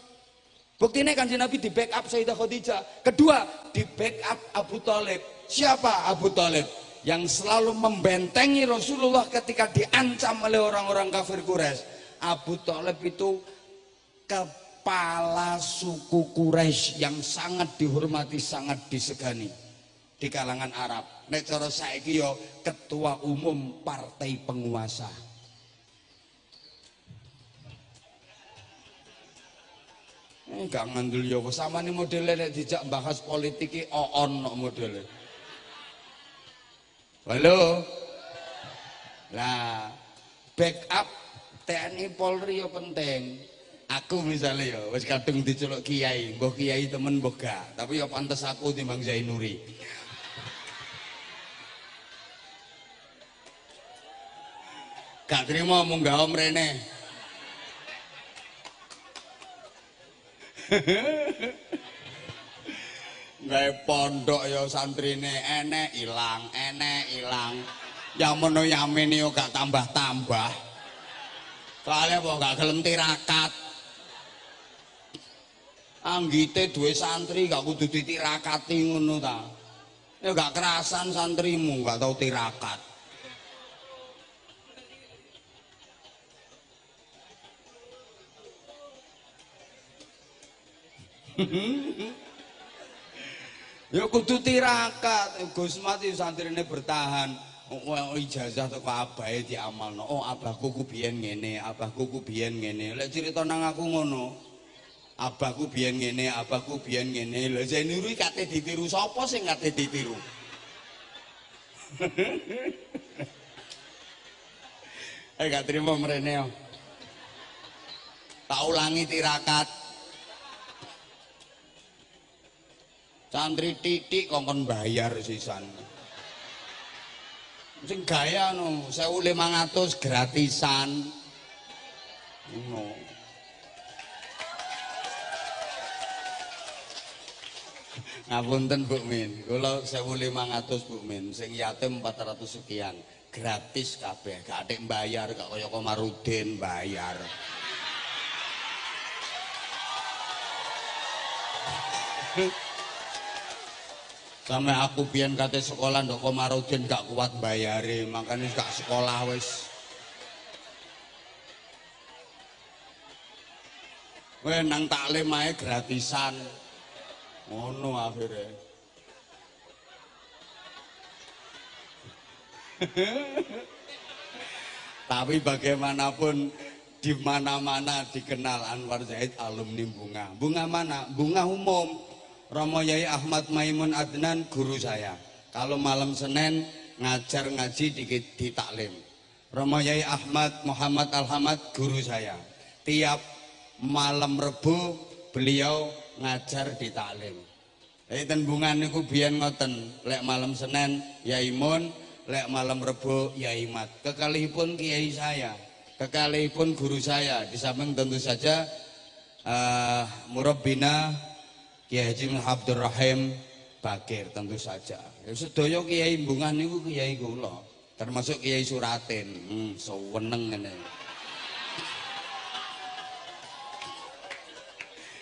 Buktine Kanjeng Nabi di backup Sayyidah Khadijah. Kedua, di backup Abu Thalib. Siapa Abu Thalib? Yang selalu membentengi Rasulullah ketika diancam oleh orang-orang kafir Quraisy. Abu Thalib itu kepala suku Quraisy yang sangat dihormati, sangat disegani di kalangan Arab. Nek cara saiki yo ketua umum partai penguasa. Gak ngandel yo sama nih modelnya nek dijak bahas politik ki on no modelnya. Halo. Lah, backup TNI Polri yo penting. Aku misalnya ya wis kadung diceluk kiai, mbah kiai temen mbah gak, tapi ya pantes aku timbang Zainuri. Gak terima munggah om rene. Gawe pondok ya santrine enek ilang. Yang meno yamin yo gak tambah-tambah. Soalnya apa gak gelem tirakat. Anggite duwe santri gak kudu ditirakati ngono ta. Ya gak kerasan santrimu gak tau tirakat. Ya kudu tirakat. Gus Mati santrine bertahan. Ijazah teko abahe diamalno. Oh abahku ku biyen ngene, abahku ku biyen ngene. Lek cerita nang aku ngono. Abahku biyen ngene, abahku biyen ngene. Lha Zainuri kate ditiru sapa sing kate ditiru? Gak terima mrene yo. Tak ulangi tirakat. Santri titik kongkon bayar sisan. Sing gaya no 1.500 gratisan. No. Ngapunten Bu Min, kula 1.500 Bu Min, sing yatim 400 sekian. Gratis kabeh, gak atik bayar, gak kaya Komarudin bayar. Sampai aku biyen kate sekolah ndok Komarudin gak kuat bayare, makanya gak sekolah wis. Kowe nang taklim ae gratisan. Ngono akhirnya. Tapi bagaimanapun di mana-mana dikenal Anwar Zaid alumni Bunga. Bunga mana? Bunga umum. Romo Yai Ahmad Maimun Adnan guru saya. Kalau malam Senin ngajar ngaji di taklim. Romo Yai Ahmad Muhammad Alhamad guru saya. Tiap malam Rebo beliau ngajar di taklim. Tembungan niku biyen ngoten, lek malam Senin Yai Mun, lek malam Rebo Yai Mat. Kekalihipun kiai saya, kekalihipun guru saya, di samping tentu saja murabbina Kiai Haji Abdul Rahim Bakir tentu saja. Sedaya kiai mbungan niku kiai kula, termasuk Kiai Suratin. Seweneng ngene.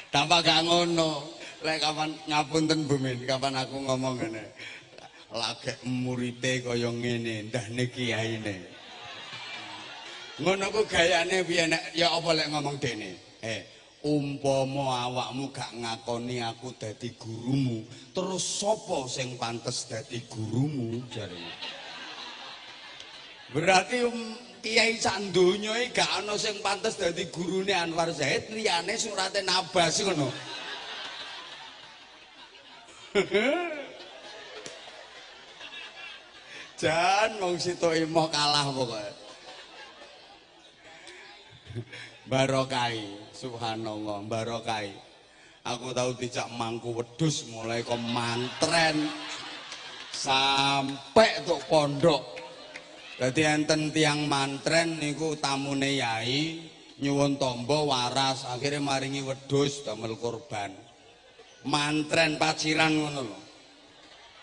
Tanpa gak ngono. Lek kapan ngapunten Bumin, kapan aku ngomong ngene. Lagek murite kaya ngene, ndahne kiyaine. Ngono ku gayane piye nek ya apa lek ngomong dene. Umpama awakmu gak ngakoni aku dadi gurumu, terus sapa sing pantes dadi gurumu jarene. Berarti kiai sak donya iki gak ana sing pantes dadi gurune Anwar Zaid liyane Suratin Abbas ngono. Jan wong situ emoh kalah pokoknya. Barokai, subhanallah, barokai. Aku tahu dijak mangku wedhus mulai ke mantren sampai tuk pondok. Jadi enten tiang mantren niku tamune yai nyuwun tombo waras akhirnya maringi wedhus damel kurban. Mantren paciran ngono lho.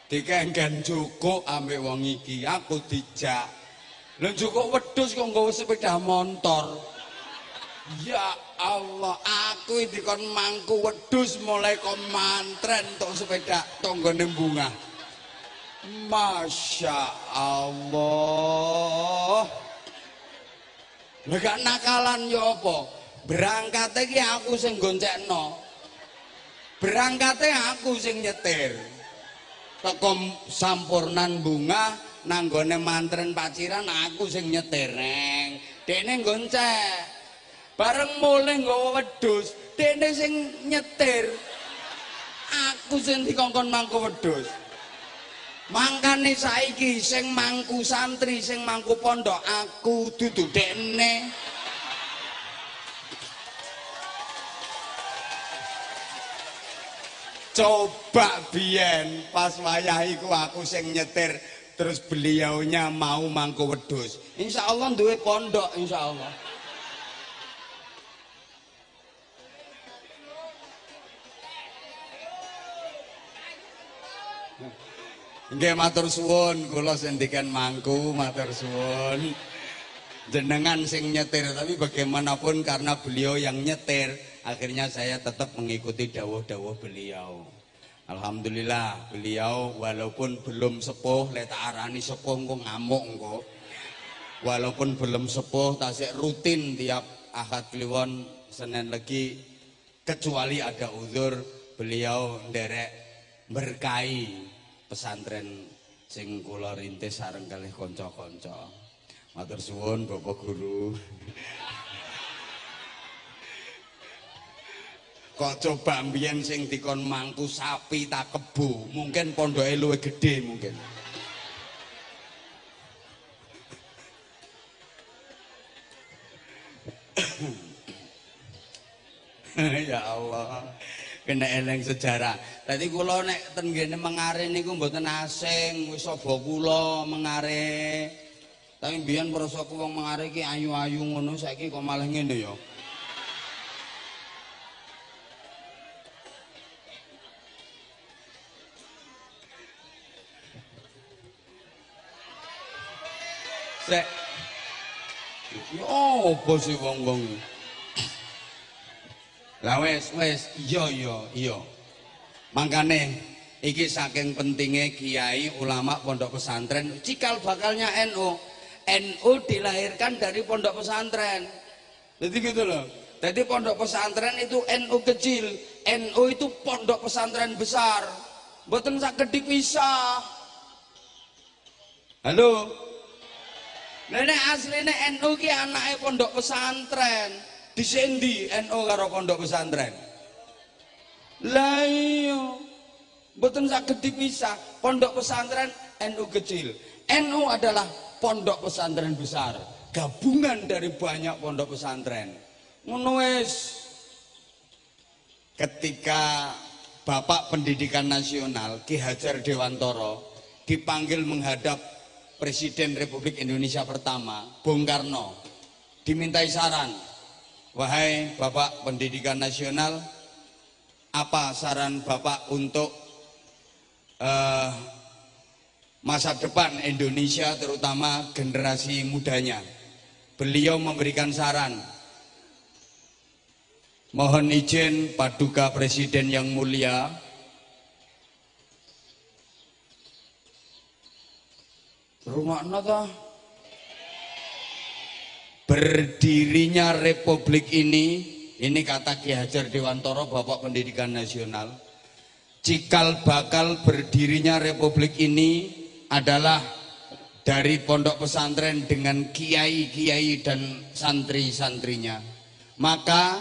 Dikengken jukuk ambek wong iki aku dijak. Lha jukuk wedhus kok nggawa sepeda motor. Ya Allah, aku dikon mangku wedhus mulai kok mantren tok sepeda tanggane bunga. Masya Allah. Lah gak nakalan ya apa? Berangkate iki aku sing goncekno. Berangkate aku sing nyetir. Teko sampurnan bunga nanggone mantren paciran aku sing nyetir neng. Dekne goncek. Bareng mulai nggawa wedhus, dekne sing nyetir. Aku sing dikongkon mangku wedhus. Mangkane saiki sing mangku santri, sing mangku pondok aku dudu dekne. Coba biyen pas wayah iku aku sing nyetir terus beliaunya mau mangku wedhus. Insyaallah duwe pondok insyaallah. Nggih matur suwun kula sendikan mangku matur suwun. Jenengan sing nyetir tapi bagaimanapun karena beliau yang nyetir akhirnya saya tetap mengikuti dawuh-dawuh beliau. Alhamdulillah beliau walaupun belum sepuh lek tak arani sepuh engko ngamuk engko. Walaupun belum sepuh tasik rutin tiap Ahad Kliwon Senin Legi kecuali ada uzur beliau nderek berkahi pesantren sing kula rintis sareng kalih kanca-kanca. Matur suwun Bapak Guru. Kok coba mbiyen sing dikon mangku sapi tak kebo, mungkin pondoke luwih gedhe mungkin. Ya Allah. Kena eleng sejarah. Tadi kula nek ten ngene Mengare niku mboten asing, wis saba kula Mengare. Tapi mbiyen prasaku wong Mengare iki ayu-ayu ngono, saiki kok malah ngene ya. Sek. Yo opo sih wong-wong. Lah wis iya. Mangkane iki saking pentingnya kiai ulama pondok pesantren cikal bakalnya NU. NU dilahirkan dari pondok pesantren. Jadi gitu loh. Jadi pondok pesantren itu NU kecil, NU itu pondok pesantren besar. Mboten saged dipisah. Halo. Nek asline NU ki anake pondok pesantren. Disendi NU karo pondok pesantren. Lah iya. Mboten saged dipisah. Pondok pesantren NU kecil. NU adalah pondok pesantren besar. Gabungan dari banyak pondok pesantren. Ngono wis. ketika Bapak Pendidikan Nasional Ki Hajar Dewantara dipanggil menghadap Presiden Republik Indonesia pertama, Bung Karno, dimintai saran, wahai Bapak Pendidikan Nasional, apa saran Bapak untuk masa depan Indonesia, terutama generasi mudanya? Beliau memberikan saran, mohon izin Paduka Presiden yang mulia, rungokno toh, berdirinya Republik ini kata Ki Hajar Dewantara, Bapak Pendidikan Nasional, cikal bakal berdirinya Republik ini adalah dari pondok pesantren dengan kiai-kiai dan santri-santrinya. Maka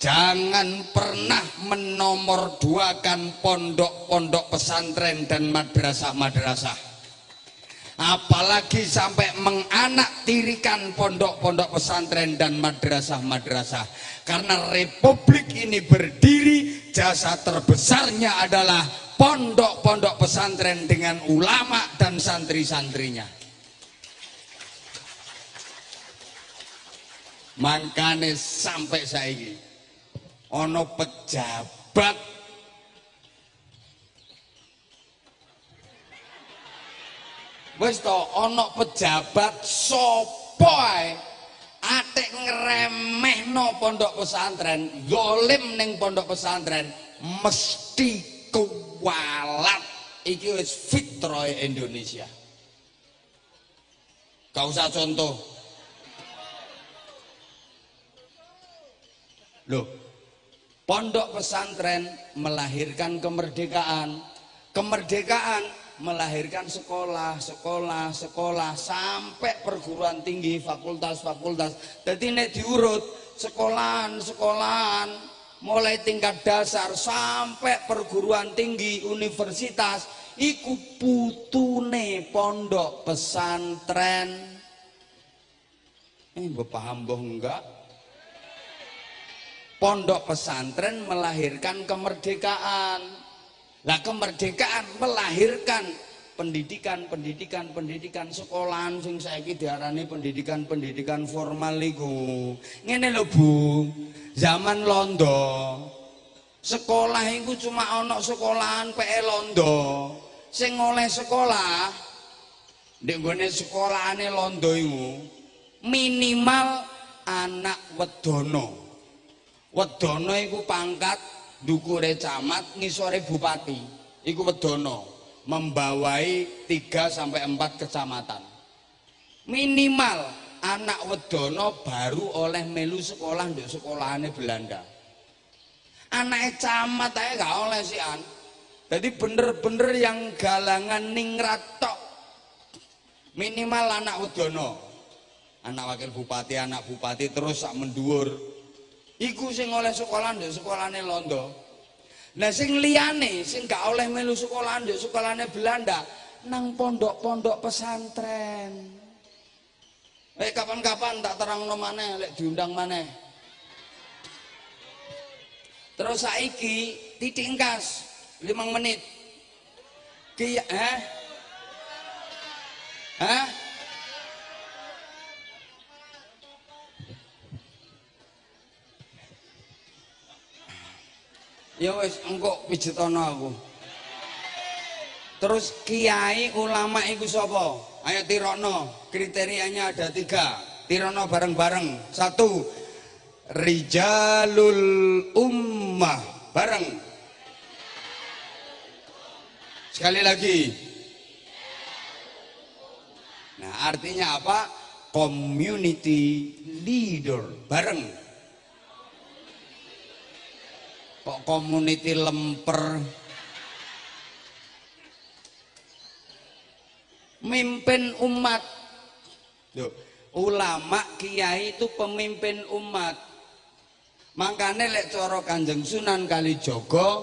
jangan pernah menomorduakan pondok-pondok pesantren dan madrasah-madrasah. Apalagi sampai menganaktirikan pondok-pondok pesantren dan madrasah-madrasah. Karena Republik ini berdiri, jasa terbesarnya adalah pondok-pondok pesantren dengan ulama dan santri-santrinya. Makanya sampai saiki ono pejabat wis to, ono pejabat sapa ae atik ngremehno pondok pesantren, zalim ning pondok pesantren, mesti kuwalat. Iki wis fitrah Indonesia. Gak usah contoh. Loh, pondok pesantren melahirkan kemerdekaan, kemerdekaan melahirkan sekolah sampai perguruan tinggi, fakultas. Jadi nek diurut sekolahan mulai tingkat dasar sampai perguruan tinggi, universitas, iku putune pondok pesantren. Paham boh enggak? Pondok pesantren melahirkan kemerdekaan. Lah kemerdekaan melahirkan pendidikan sekolahan sing saiki diarani pendidikan formal iku. Ngene lho Bu, zaman londo sekolah iku cuma ana sekolahan PE Londo. Sing oleh sekolah ndek nggone sekolahane londo iku minimal anak wedono. Wedono iku pangkat ndukure camat, ngisore bupati. Iku wedono, membawai 3 sampai 4 kecamatan. Minimal anak wedono baru oleh melu sekolah nduk sekolahane Belanda. Anake camat ae gak oleh sian. Jadi bener-bener yang galangan ningrat tok. Minimal anak wedono. Anak wakil bupati, anak bupati terus sak mendhuwur. Iku sing oleh sekolah nduk sekolahane Londo. Nah sing liyane sing gak oleh melu sekolah nduk sekolahane Belanda nang pondok-pondok pesantren. Kapan-kapan tak terangno maneh lek diundang maneh. Terus saiki titingkas 5 menit. Ki ya wis engko pijetono aku. Terus kiai ulama iku sapa? Ayo tirokno. Kriterianya ada 3. Tirokno bareng-bareng. 1, rijalul ummah. Bareng. Sekali lagi. Nah, artinya apa? Community leader. Bareng. Kok community lemper? Mimpin umat. Loh, ulama kiai itu pemimpin umat. Makanya lek cara Kanjeng Sunan Kalijaga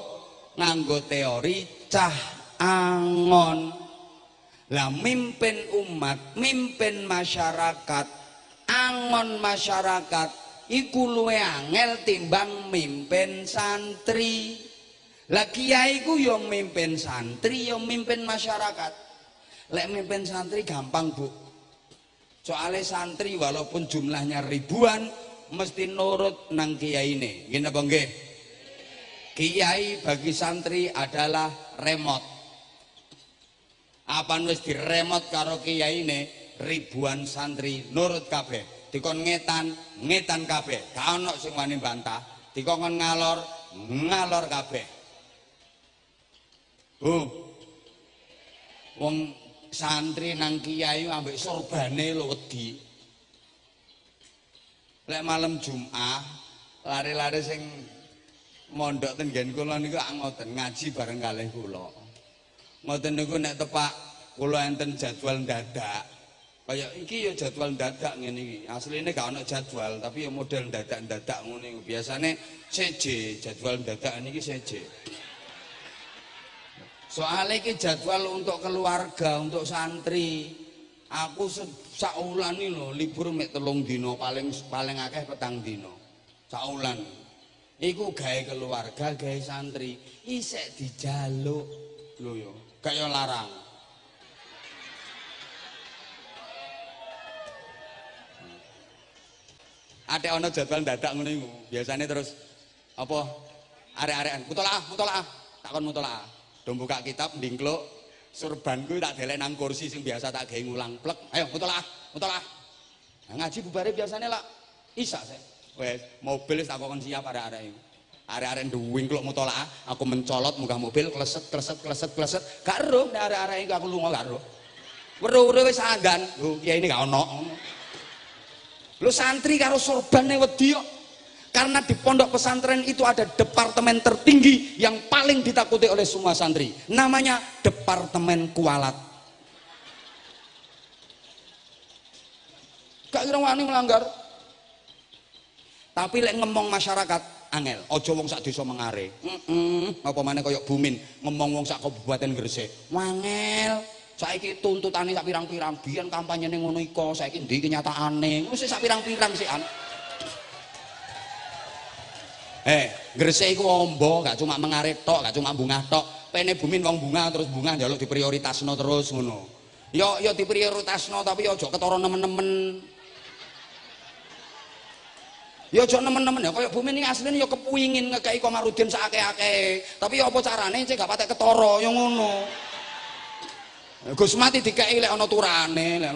nganggo teori cah angon. Lah mimpin umat, mimpin masyarakat, angon masyarakat iku luwe angel timbang mimpin santri. Lah kiai ku yo mimpin santri, yo mimpin masyarakat. Lek mimpin santri gampang, Bu. Soalnya santri walaupun jumlahnya ribuan mesti nurut nang kiyaine. Nggih napa nggih? Kiai bagi santri adalah remote. Apa wis diremot karo kiyaine, ribuan santri nurut kabeh. Dikon ngetan kabeh. Gak ono sing wani bantah. Dikon ngalor kabeh. Wong santri nang kiai ambek sorbane lho wedi. Lek malam Jumat, lari-lari sing mondok ten nggen kula niku ngoten ngaji bareng kalih kula. Ngoten niku nek tepak kula enten jadwal dadak. Kaya iki ya jadwal dadak ngene iki. Asline gak ono jadwal, tapi ya model dadak-dadak ngono iku. Biasane CJ, jadwal dadak niki CJ. Soalnya iki jadwal untuk keluarga, untuk santri. Aku saulan iki lho libur mek 3 dina, paling akeh 4 dina. Saulan. Iku gawe keluarga, gawe santri. Isek dijaluk lho ya. Gak yo larang. Ate ana jadwal dadak ngono iku. Biasane terus apa arek-arekan mutolaah. Takon mutolaah. Do buka kitab ndingkluk surbanku tak delek nang kursi sing biasa tak gawe ngulang plek. Ayo mutolaah. Nah, ngaji bubare biasane lak isa sih. Wes mobil wis tak kokon siap arek-arek iku. Arek-arek ndwingkluk mutolaah, aku mencolot munggah mobil kleset. Gak ero nek arek-arek iku aku lunga gak ero. Weruh-weruh wis anggan. Lho, kiai ini gak ono. Lu santri karo sorbane wedi kok. Karena di pondok pesantren itu ada departemen tertinggi yang paling ditakuti oleh semua santri. Namanya Departemen Kualat. Gak kira wani melanggar. Tapi lek ngomong masyarakat angel, ojo wong sak desa mengare. Apa maneh kaya Bumin ngomong wong sak Kabupaten Gresik. Wangel. Saiki tuntutane sak pirang-pirang, biyen kampanyene ngono iko, saiki ndi kenyataane. Wis sak pirang-pirang sikan. Gresik iku ombo, gak cuma mengarit tok, gak cuma bungah tok. Pene Bumin wong bunga terus bunga njaluk diprioritasno terus ngono. Yo diprioritasno tapi aja ketara nemen-nemen. Ya aja nemen-nemen ya kaya Bumin iki asline ya kepingin ngekeki Komarudin sakake-ake. Tapi ya apa carane cek gak patek ketara ya ngono. Gus Mati dikeki lek ana turane, lek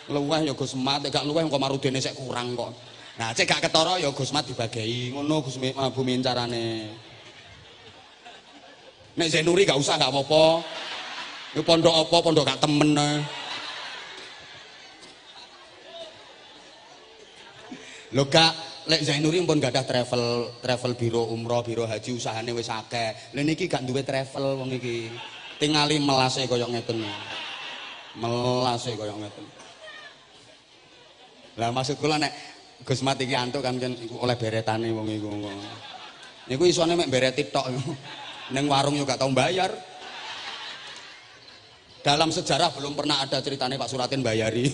luweh ya Gus Mat, gak luweh Komarudine sik kurang kok. Nah, cek gak ketara ya Gus Mat dibagi. Ngono Gus Bumin carane. Nek Zainuri gak usah gak apa-apa. Ya pondok apa, pondok gak temen. Lho gak lek Zainuri pun gak ada travel biro umroh, biro haji usahane wis akeh. Lha niki gak duwe travel wong iki. Tingali melase kaya ngeten. Melase kaya ngeten. Lah maksud kula nek Gus Mat iki antuk kan oleh beretane wong iku. Niku isone mek bereti tok. Ning warung yo gak tau bayar. Dalam sejarah belum pernah ada ceritanya Pak Suratin bayari.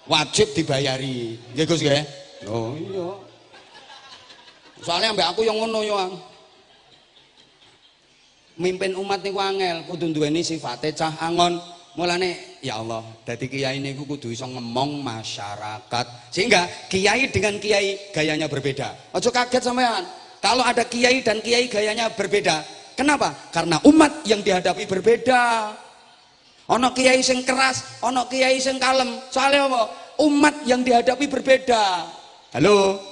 Wajib dibayari. Nggih Gus nggih. Oh iya. Soalnya mbak aku yang ngono yo. Mimpin umat niku angel, kudu duweni sifate cah angon. Mulane ya Allah, dadi kiai niku kudu iso ngemong masyarakat. Sehingga kiai dengan kiai gayanya berbeda. Ojo kaget sampean. Kalau ada kiai dan kiai gayanya berbeda. Kenapa? Karena umat yang dihadapi berbeda. Ono kiai sing keras, ono kiai sing kalem. Soalnya apa? Umat yang dihadapi berbeda. Halo.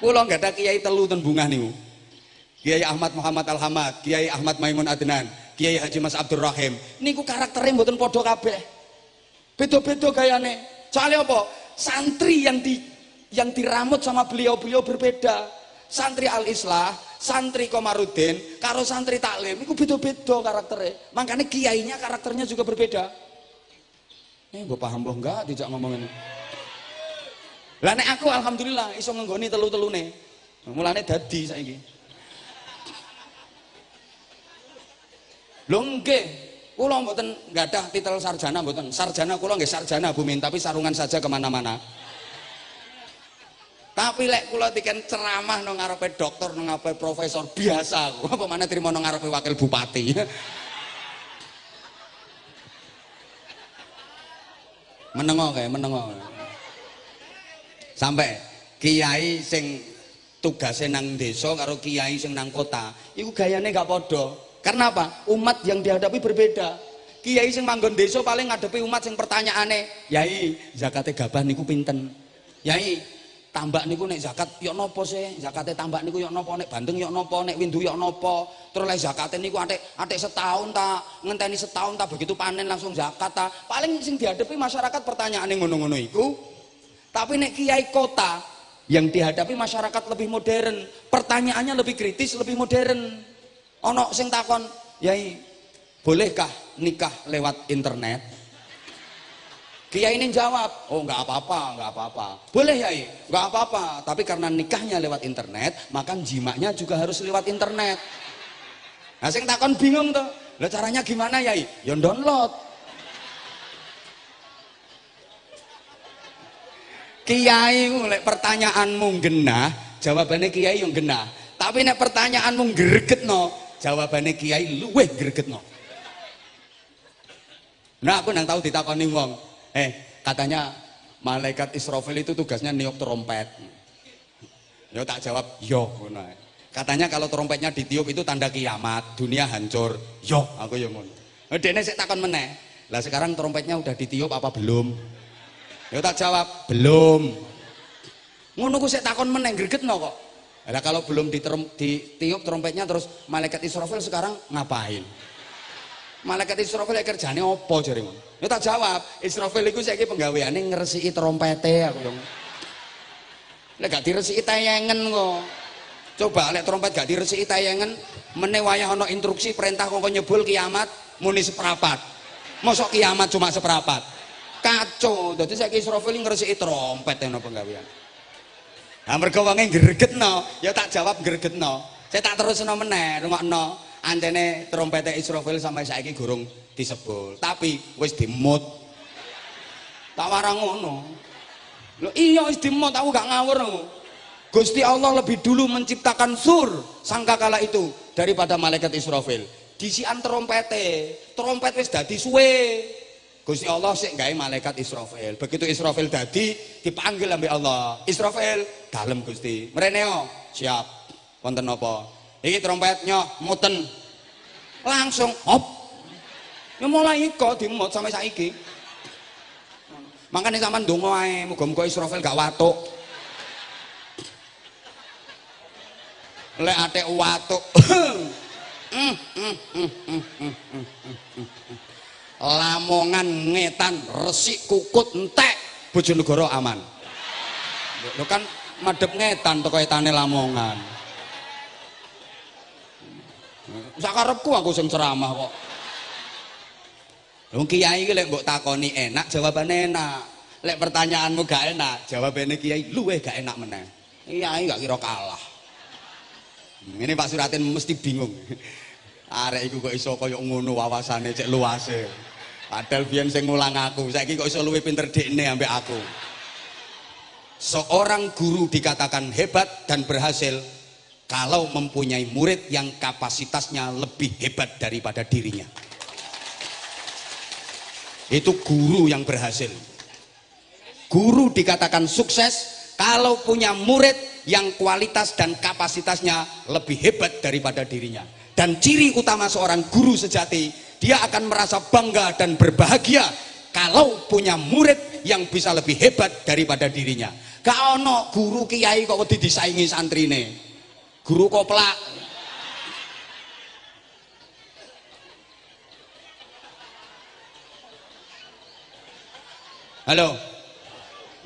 Kula nggak ada kiai telu ten bungah niku. Kiai Ahmad Muhammad Al-Hamad, Kiai Ahmad Maimun Adnan, Kiai Haji Mas Abdul Rahim. Niku karakternya mboten padha kabeh. Beda-beda gayane. Soalnya apa? Santri yang diramut sama beliau-beliau berbeda. Santri Al-Islah, santri Komarudin, karo santri Taklim, niku beda-beda karakternya. Makanya kiainya karakternya juga berbeda. Mbok paham mbok enggak dijak ngomongin. Lah nek aku alhamdulillah iso ngenggoni telu-telune. Mulane dadi saiki. Lho nggih, Kula mboten nggadah titel sarjana mboten. Sarjana kula nggih sarjana Bumin, tapi sarungan saja kemana-mana. Tapi lek kula tiken ceramah nang ngarepe dokter, nang ngarepe profesor biasa. Apa maneh trimo nang ngarepe wakil bupati. Menengo kae, menengo. Sampai kiai sing tugase nang desa karo kiai sing nang kota, iku gayane gak padha. Karena apa? Umat yang dihadapi berbeda. Kiai sing manggon desa paling ngadepi umat sing pertanyaane, "Yai, zakate gabah niku pinten?" "Yai, tambak niku nek zakat yo napa sih? Zakate tambak niku yo napa? Nek bandeng yo napa? Nek windu yo napa? Terus lek zakate niku atik setahun ta, ngenteni setahun ta begitu panen langsung zakat ta?" Paling sing dihadapi masyarakat pertanyaane ngono-ngono iku. Tapi nek kiai kota yang dihadapi masyarakat lebih modern, pertanyaannya lebih kritis, lebih modern. Ono sing takon, "Yai, bolehkah nikah lewat internet?" Kiai ini jawab, "Oh nggak apa-apa, nggak apa-apa." "Boleh Yai?" "Nggak apa-apa, tapi karena nikahnya lewat internet, maka jimaknya juga harus lewat internet." Nah sing takon bingung tuh, "Lah caranya gimana Yai?" "Ya download." Kiai lek pertanyaanmu genah, jawabannya kiai yang genah. Tapi nek pertanyaanmu gregetno, jawabannya kiai luweh gregetno. Nah aku nang tahu ditakoni wong, katanya malaikat Israfil itu tugasnya niup trompet. Ya tak jawab, yo ngono. Katanya kalau trompetnya ditiup itu tanda kiamat, dunia hancur. Yo, aku yo ngono. Dene sik takon meneh. Lah sekarang trompetnya udah ditiup apa belum? Ya tak jawab, belum. Ngono ku sik takon meneh gregetno kok. Lah kalau belum ditiup trompetnya terus malaikat Israfil sekarang ngapain? Malaikat Israfil kerjane apa jare ngono? Ya tak jawab, Israfil iku saiki penggaweane ngresiki trompete aku yo. Lek gak diresiki tayengen kok. Coba lek trompet gak diresiki tayengen, meneh wayah ana instruksi perintah kok nyebul kiamat muni seprapat. Mosok kiamat cuma seprapat. Kacau. Dadi saiki Israfil ngresiki trompet ana penggawean. Nah mergo wonge gregetno, ya tak jawab gregetno. Saya tak terusno meneh, rungokno. Antene trompete Israfil sampai saiki gurung disebul, tapi wis dimut. Tak warang ngono. Lho iya wis dimut, aku gak ngawur aku. Gusti Allah lebih dulu menciptakan sur sangkakala itu daripada malaikat Israfil. Disian trompete, trompet wis dadi suwe. Gusti Allah sik gawe malaikat Israfil. Begitu Israfil dadi dipanggil ambek Allah. Israfil, dalem Gusti. Mrene yo, siap. Wonten napa? Iki trompetnya muten. Langsung hop. Ya mulai kok dimut sampai saiki. Makane sampean ndonga ae, muga-muga Israfil gak watuk. Lek atik watuk. Lamongan ngetan resik kukut entek Bojonegoro aman. Lho kan madhep ngetan teko etane Lamongan. Sakarepku aku sing ceramah kok. Lho kiai iki lek mbok takoni enak jawabane enak. Lek pertanyaanmu gak enak jawabane kiai luweh gak enak meneh. Kiai gak kira kalah. Ini Pak Suratin mesti bingung. Arek iku kok iso kaya ngono wawasane cek luase. Padahal biyen sing ngulang aku, saiki kok iso luwih pinter dekne ambek aku. Seorang guru dikatakan hebat dan berhasil kalau mempunyai murid yang kapasitasnya lebih hebat daripada dirinya. Itu guru yang berhasil. Guru dikatakan sukses kalau punya murid yang kualitas dan kapasitasnya lebih hebat daripada dirinya. Dan ciri utama seorang guru sejati, dia akan merasa bangga dan berbahagia kalau punya murid yang bisa lebih hebat daripada dirinya. Gak ono guru kiai kok wedi disaingi santrine. Guru koplak. Halo.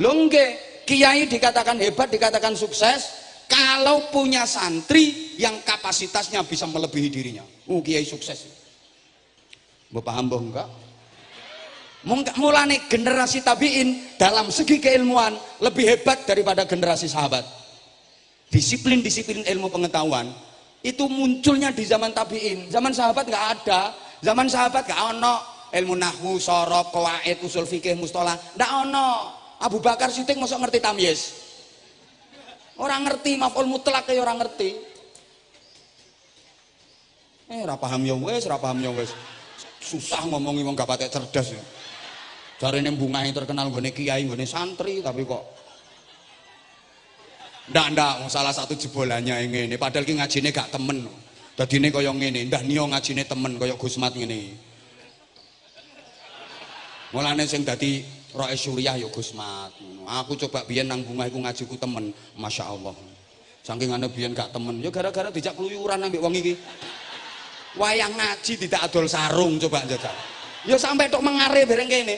Lho nggih, kiai dikatakan hebat, dikatakan sukses kalau punya santri yang kapasitasnya bisa melebihi dirinya. Kiai sukses. Mbok paham mbok enggak? Mulane generasi tabiin dalam segi keilmuan lebih hebat daripada generasi sahabat. Disiplin-disiplin ilmu pengetahuan itu munculnya di zaman tabiin. Zaman sahabat nggak ada. Zaman sahabat gak ono ilmu nahwu, sorof, qawaid, usul fikih, mustalah, ndak ono. Abu Bakar Siddiq mosok ngerti tamyiz. Orang ngerti maf'ul mutlak ya orang ngerti. Ora paham ya wis, ora paham ya wis. Susah ngomongi wong gak patek cerdas ya. Jarene bungahe terkenal nggone kiai, nggone santri tapi kok ndak salah satu jebolannya ngene. Padahal ki ngajine gak temen. Dadine kaya ngene, ndah niyo ngajine temen kaya Gusmat ngene. Mulane sing dadi Ro'es Suriah ya Gusmat. Aku coba biyen nang bunga iku ngajiku temen, Masya Allah. Saking ana biyen gak temen, ya gara-gara dijak keluyuran ambek wong iki. Wayang ngaji tidak adol sarung coba jajal. Ya sampai tok mengare bareng kene.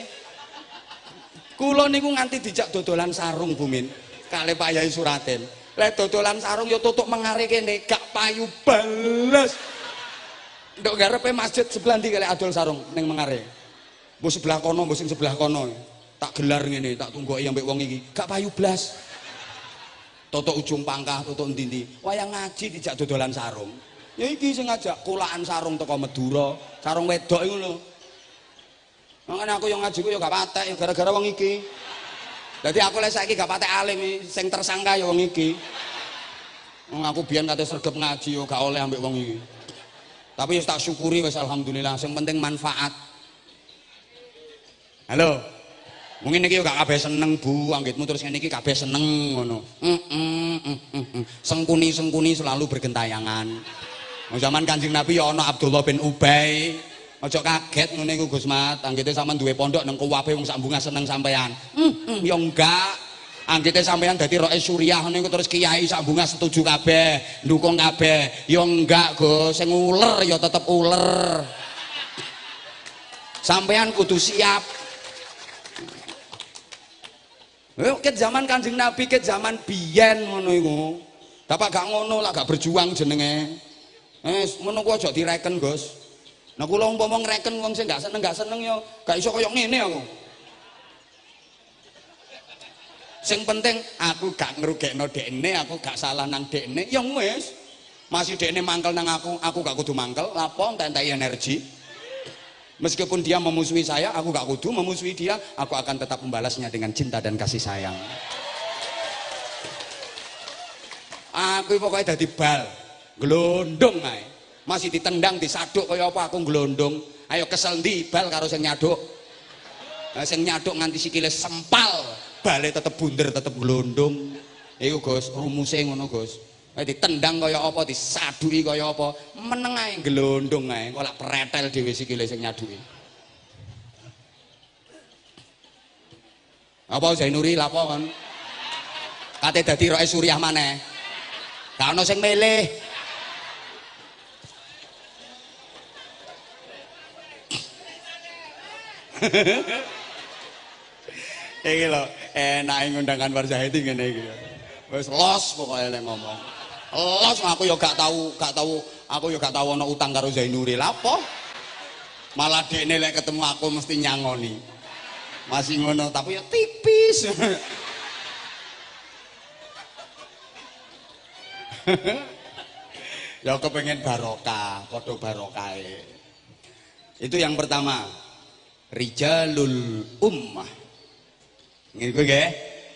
Kula niku nganti dijak dodolan sarung Bumin kali Pak Yai Suraten. Lek dodolan sarung ya tutuk mengare kene, gak payu bales. Ndok garepe masjid sebelah ndi kali adol sarung ning mengare. Mbok sebelah kono, mbok sing sebelah kono. Tak gelar ngene, tak tunggoki ambek wong iki, gak payu blas. Toto ujung pangkah, toto endi-endi. Wayang ngaji dijak dodolan sarung. Ya iki sing ngajak kulaan sarung teko Madura, sarung wedok iku lho. Makane aku yang ngaji ku ya gak patek ya gara-gara wong iki. Dadi aku lek saiki gak patek alim sing tersangka ya wong iki. Wong aku biyen kate sregep ngaji ya gak oleh ambek wong iki. Tapi wis tak syukuri wis alhamdulillah, sing penting manfaat. Halo. Mungkin iki gak kabeh seneng Bu, anggitmu terus ngene iki kabeh seneng ngono. Sengkuni selalu bergentayangan. Zaman Kanjeng Nabi ya ana Abdullah bin Ubay. Aja kaget ngene iku Gusmat, anggite sampean duwe pondok nang kuwabe wong sak bunga seneng sampean. Ya enggak. Anggite sampean dadi Ro'es Suriah niku terus kiai sak bunga setuju kabeh, ndukung kabeh. Ya enggak, Gus. Sing uler ya tetep uler. Sampean kudu siap. Ket zaman Kanjeng Nabi, ket zaman biyen ngono iku. Dapat gak ngono lah, gak berjuang jenenge. Ngono ku aja direken, Gus. Nah kula umpama ngreken wong sing gak seneng ya gak iso kaya ngene aku. Sing penting aku gak ngrugekno dekne, aku gak salah nang dekne, ya wis. Masih dekne mangkel nang aku gak kudu mangkel, lapo entek energi. Meskipun dia memusuhi saya, aku gak kudu memusuhi dia, aku akan tetap membalasnya dengan cinta dan kasih sayang. Aku pokoknya dadi bal, glondong ae. Masih ditendang, disaduk kaya apa aku glondong. Ayo kesel ndi bal karo sing nyaduk. Nah, sing nyaduk nganti sikile sempal, bale tetep bunder, tetep glondong. Iku Gus, rumuse ngono Gus. Ditendang kaya apa, disaduki kaya apa, meneng ae glondong ae, kok lak pretel dhewe sikile sing nyaduki. Apa Zainuri lapo kan? Kate dadi Ro'es Suriah maneh. Gak ono sing milih. Iki lho, enake ngundang Anwar Zahidi ngene iki. Wis los pokoke nek ngomong. Los aku ya gak tahu, aku ya gak tahu ana utang karo Zainuri. Lha apa? Malah dekne lek ketemu aku mesti nyangoni. Masih ngono tapi ya tipis. Ya kepengen barokah, padha barokahe. Itu yang pertama. Rijalul ummah. Ngene kuwi nggih.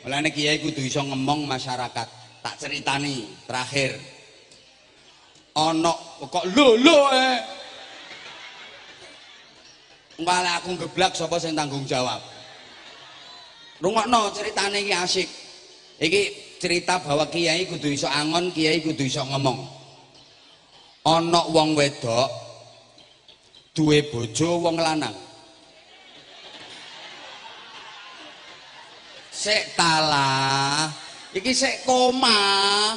Mulane kiai kudu iso ngomong masyarakat. Tak ceritani terakhir. Ana kok lho Malah aku geblak sapa sing tanggung jawab. Rungokno ceritane iki asik. Iki cerita bahwa kiai kudu iso angon, kiai kudu iso ngomong. Ana wong wedok duwe bojo wong lanang. Sek talah, iki sek koma.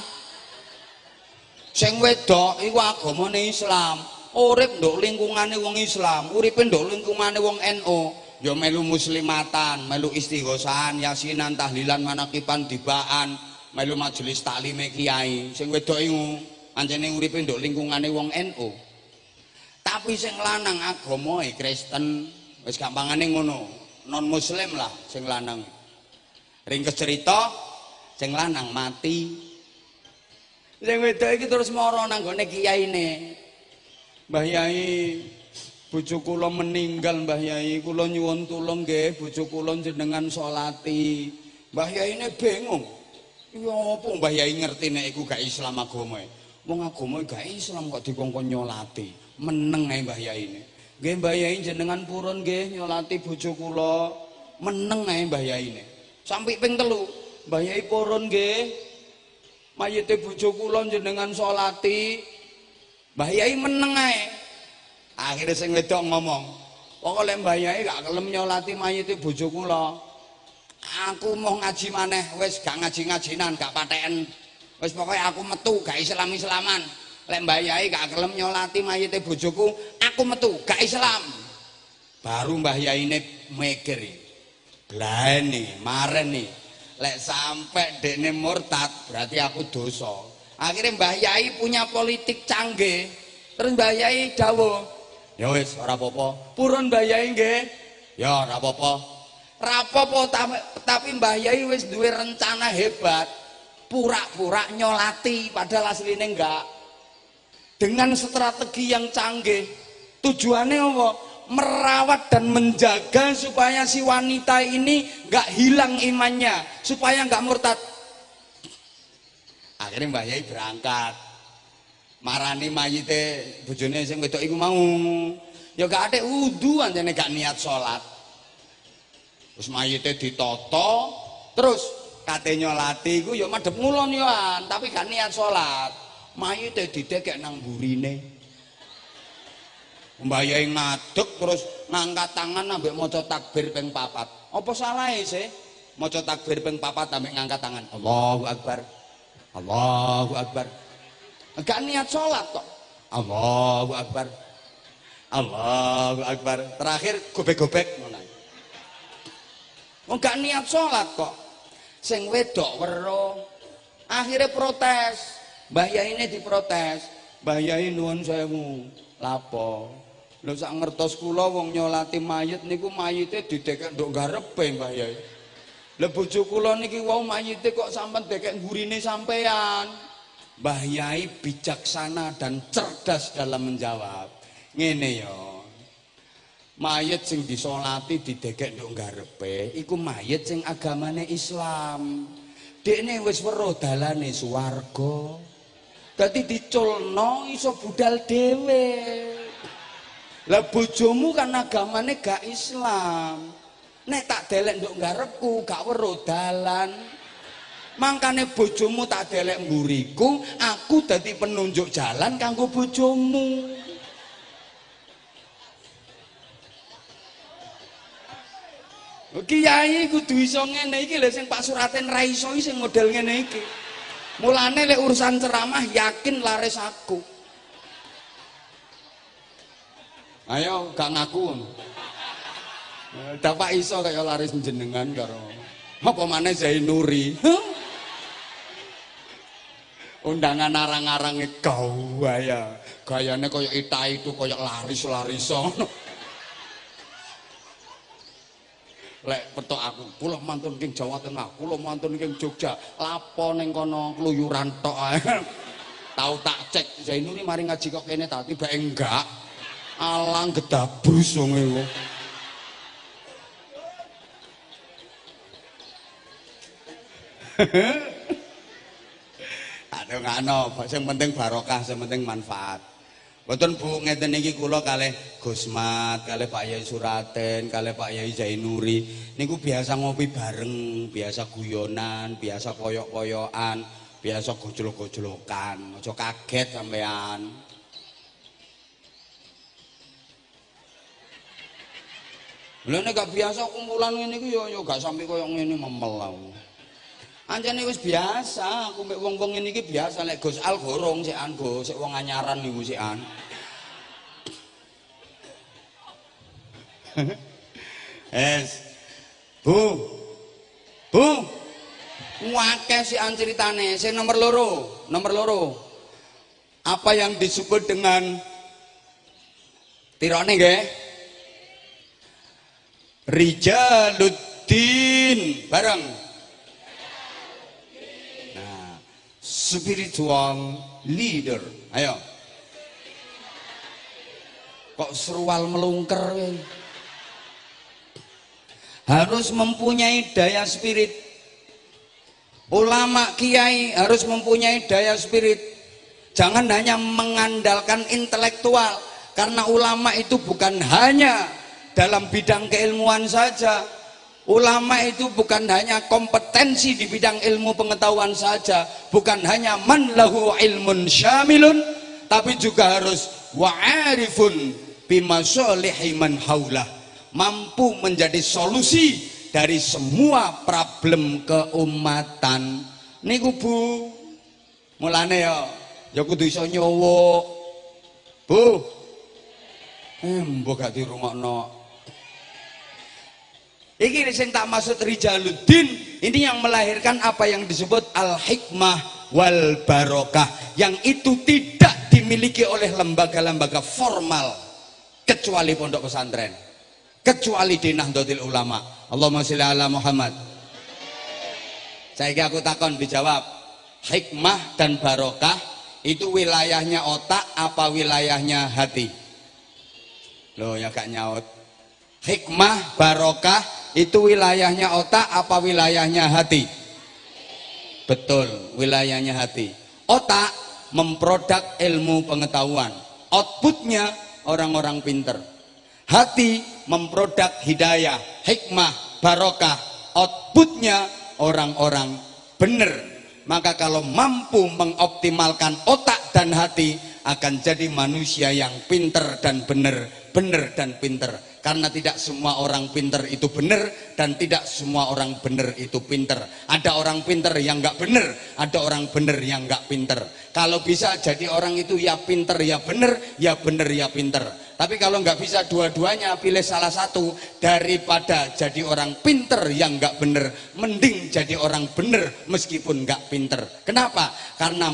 Sing wedok iku agamane Islam, urip nduk lingkungane wong Islam, uripe nduk lingkungane wong NU, ya melu muslimatan, melu istighosahan, yasinan, tahlilan, manakiban, dibaan, melu majelis taklime kiai. Sing wedok iku pancene uripe nduk lingkungane wong NU. Tapi sing lanang agamae Kristen, wis gampangane ngono, non muslim lah sing lanang. Ringkes cerita sing lanang mati, sing wedok iki terus mara nang gone kiyaine. Mbah Yai, Bojo kula meninggal Mbah Yai, kula nyuwun tulung nggih bojo kula jenengan salati. Mbah Yai ini bingung. Ya apa Mbah Yai ngerti nek iku gak Islam agamae. Wong agamae gak Islam kok dikongkon nyolati. Meneng ae Mbah Yai ini. Nggih Mbah Yai jenengan purun nggih nyolati bojo kula. Meneng ae Mbah Yai ini. Sampai ping 3, Mbah Yai purun nggih. Mayite bojo kula jenengan salati. Mbah Yai meneng ae. Akhire sing wedok ngomong, "Pokoke lek Mbah Yai gak kelem nyolati mayite bojo kula, aku mau ngaji maneh, wis gak ngaji-ngajinan, gak patheken. Wis pokoke aku metu gak Islam-islaman. Lek Mbah Yai gak kelem nyolati mayite bojoku, aku metu gak Islam." Baru Mbah Yai ini mikir, "Blane, mareni. Lek sampai dekne murtad berarti aku dosa." Akhirnya Mbah Yai punya politik canggih. Terus Mbah Yai dawuh, "Ya wis ora apa-apa." Purun Mbah Yai nggih. "Ya ora apa-apa." Rapopo tapi Mbah Yai wis duwe rencana hebat. Pura-pura nyolati padahal asline enggak. Dengan strategi yang canggih. Tujuannya apa? Merawat dan menjaga supaya si wanita ini nggak hilang imannya, supaya nggak murtad. Akhirnya Mbah Yai berangkat marani mayite bojone sing wedok iku mau, ya gak ada wudu anjene gak niat sholat. Terus mayite ditoto, terus kate nyolati iku ya madhep ngulon yoan, tapi gak niat sholat. Mayite didekek nang burine. Mbah Yai ngadeg terus ngangkat tangan ambek maca takbir ping 4. Apa salahe sih? Maca takbir ping 4 ambek ngangkat tangan. Allahu Akbar. Allahu Akbar. Gak niat sholat kok. Allahu Akbar. Allahu Akbar. Terakhir gobek-gobek ngono. Gak niat sholat kok. Sing wedok weruh. Akhirnya protes. Mbah Yai ini diprotes. Mbah Yai nuwun sewu. Lapo? Lho sak ngertos kula wong nyolati mayit niku mayite didekek nduk garepe Mbah Yai. Lha bojo kula niki wau mayite kok sampean dekek ngurine sampean. Mbah Yai bijaksana dan cerdas dalam menjawab. Ngene ya. Mayit sing disolati didekek nduk garepe iku mayit sing agamane Islam. Dekne wis weruh dalane swarga. Dadi diculno iso budal dhewe. Lah bojomu kan agamane gak Islam. Nek tak delek nduk ngarepku gak weruh dalan. Mangkane bojomu tak delek mburiku, aku dadi penunjuk jalan kanggo bojomu. Kiai kudu iso ngene iki lho sing Pak Suraten ra iso sing model ngene iki. Mulane lek urusan ceramah yakin laris aku. Ayo gak ngaku. Dapak iso kaya laris jenengan karo apa maneh Zainuri. Undangan arang-arang gaya. Gayane kaya Ita itu kaya laris-lariso. Lek petok aku, kula mantun king Jawa Tengah, kula mantun king Jogja, lapo ning kono kluyuran tok ae. Tau tak cek Zainuri mari ngaji kok kene ta, tibake enggak. Alang gedabrus wong iku. Aduh ngano, sing penting barokah, sing penting manfaat. Mboten Bu, ngeten iki kula kalih Gusmat, kalih Pak Yai Suraten, kalih Pak Yai Zainuri niku biasa ngopi bareng, biasa guyonan, biasa koyok-koyokan, biasa gojlok-gojlokan. Aja kaget sampean. Lha nek gak biasa kumpulan ngene iki ya gak sampe koyo ngene memel aku. Anjane wis biasa, aku mek wong-wong ngene iki biasa lek Gus Al gorong sekan Gus, sik wong anyaran niku sekan. Bu. Bu. Wakeh sian ceritane. Sing nomor loro. Apa yang disebut dengan tirone nggih? Rijaluddin bareng. Nah, spiritual leader. Ayo. Kok serual melungker. Harus mempunyai daya spirit. Ulama kiai harus mempunyai daya spirit. Jangan hanya mengandalkan intelektual, karena ulama itu bukan hanya dalam bidang keilmuan saja. Ulama itu bukan hanya kompetensi di bidang ilmu pengetahuan saja, bukan hanya man lahu ilmun syamilun, tapi juga harus wa'arifun bimasolihi man haulah, mampu menjadi solusi dari semua problem keumatan. Niku Bu, mulane ya kudu iso nyowo. Bu, mbok gak dirungokno. Ini sing tak maksud Rijaluddin, ini yang melahirkan apa yang disebut al-hikmah wal barokah, yang itu tidak dimiliki oleh lembaga-lembaga formal kecuali pondok pesantren, kecuali di Nahdlatul Ulama. Allahumma sholli ala Muhammad. Saya aku takon dijawab. Hikmah dan barokah itu wilayahnya otak apa wilayahnya hati? Loh ya gak nyaut. Hikmah barokah itu wilayahnya otak apa wilayahnya hati? Betul, wilayahnya hati. Otak memproduk ilmu pengetahuan, outputnya orang-orang pinter. Hati memproduk hidayah, hikmah, barokah, outputnya orang-orang benar. Maka kalau mampu mengoptimalkan otak dan hati, akan jadi manusia yang pinter dan benar, benar dan pinter. Karena tidak semua orang pinter itu benar, dan tidak semua orang benar itu pinter. Ada orang pinter yang nggak benar, ada orang benar yang nggak pinter. Kalau bisa jadi orang itu ya pinter ya benar, ya benar ya pinter. Tapi kalau nggak bisa dua-duanya, pilih salah satu. Daripada jadi orang pinter yang nggak benar, mending jadi orang benar meskipun nggak pinter. Kenapa? Karena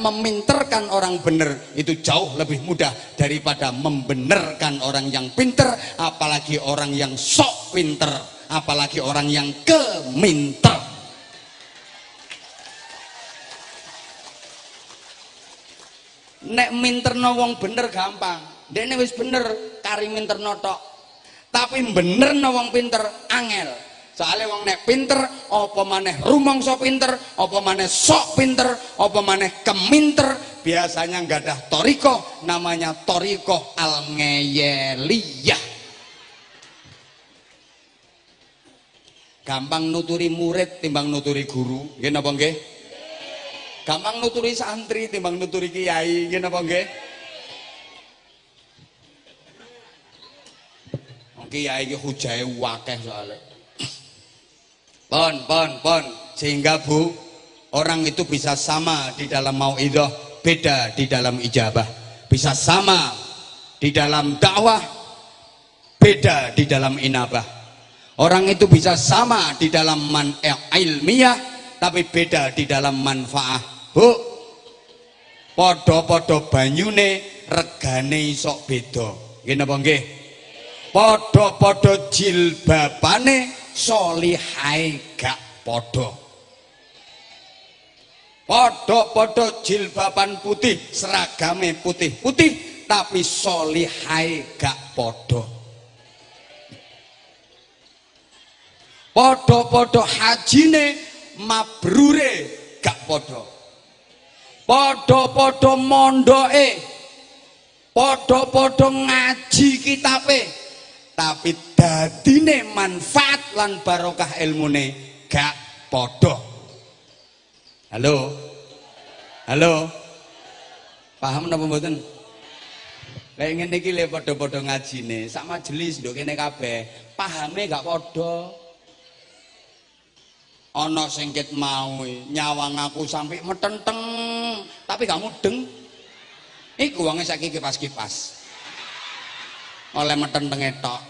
meminterkan orang benar itu jauh lebih mudah daripada membenarkan orang yang pinter, apalagi orang yang sok pinter, apalagi orang yang keminter. Nek minterno wong bener gampang, dene wis bener kari minterno tok. Tapi benerno wong pinter angel. Soalnya wong nek pinter, apa maneh rumangsa pinter, apa maneh sok pinter, apa maneh keminter, biasanya nggak ada torikoh, namanya torikoh al-ngeyeliyah. Gampang nuturi murid timbang nuturi guru, nggih napa nggih? Gampang nuturi santri timbang nuturi kiai, nggih napa nggih? Kiai iki hujahe wakeh soalnya. Pon. Sehingga Bu, orang itu bisa sama di dalam mauidhah, beda di dalam ijabah. Bisa sama di dalam dakwah, beda di dalam inabah. Orang itu bisa sama di dalam ilmiah, tapi beda di dalam manfaah. Bu, podo-podo banyune regane sok beda. Nggih napa nggih? Podo-podo jilbabane solihai gak podo. Podo-podo jilbaban putih, seragame putih-putih, tapi solihai gak podo. Podo-podo hajine mabrure gak podo. Podo-podo mondoke, podo-podo ngaji kitabe, tapi dadine manfaat lan barokah ilmune gak podo. Halo, paham napa mboten? Lek ngene iki le padha-padha ngajine, sak majelis nduk kene kabeh, pahame gak podo. Ana sing ket mau nyawang aku sampai metenteng, tapi gak mudeng. Iku wonge saiki kipas-kipas. Oleh metentenge tok.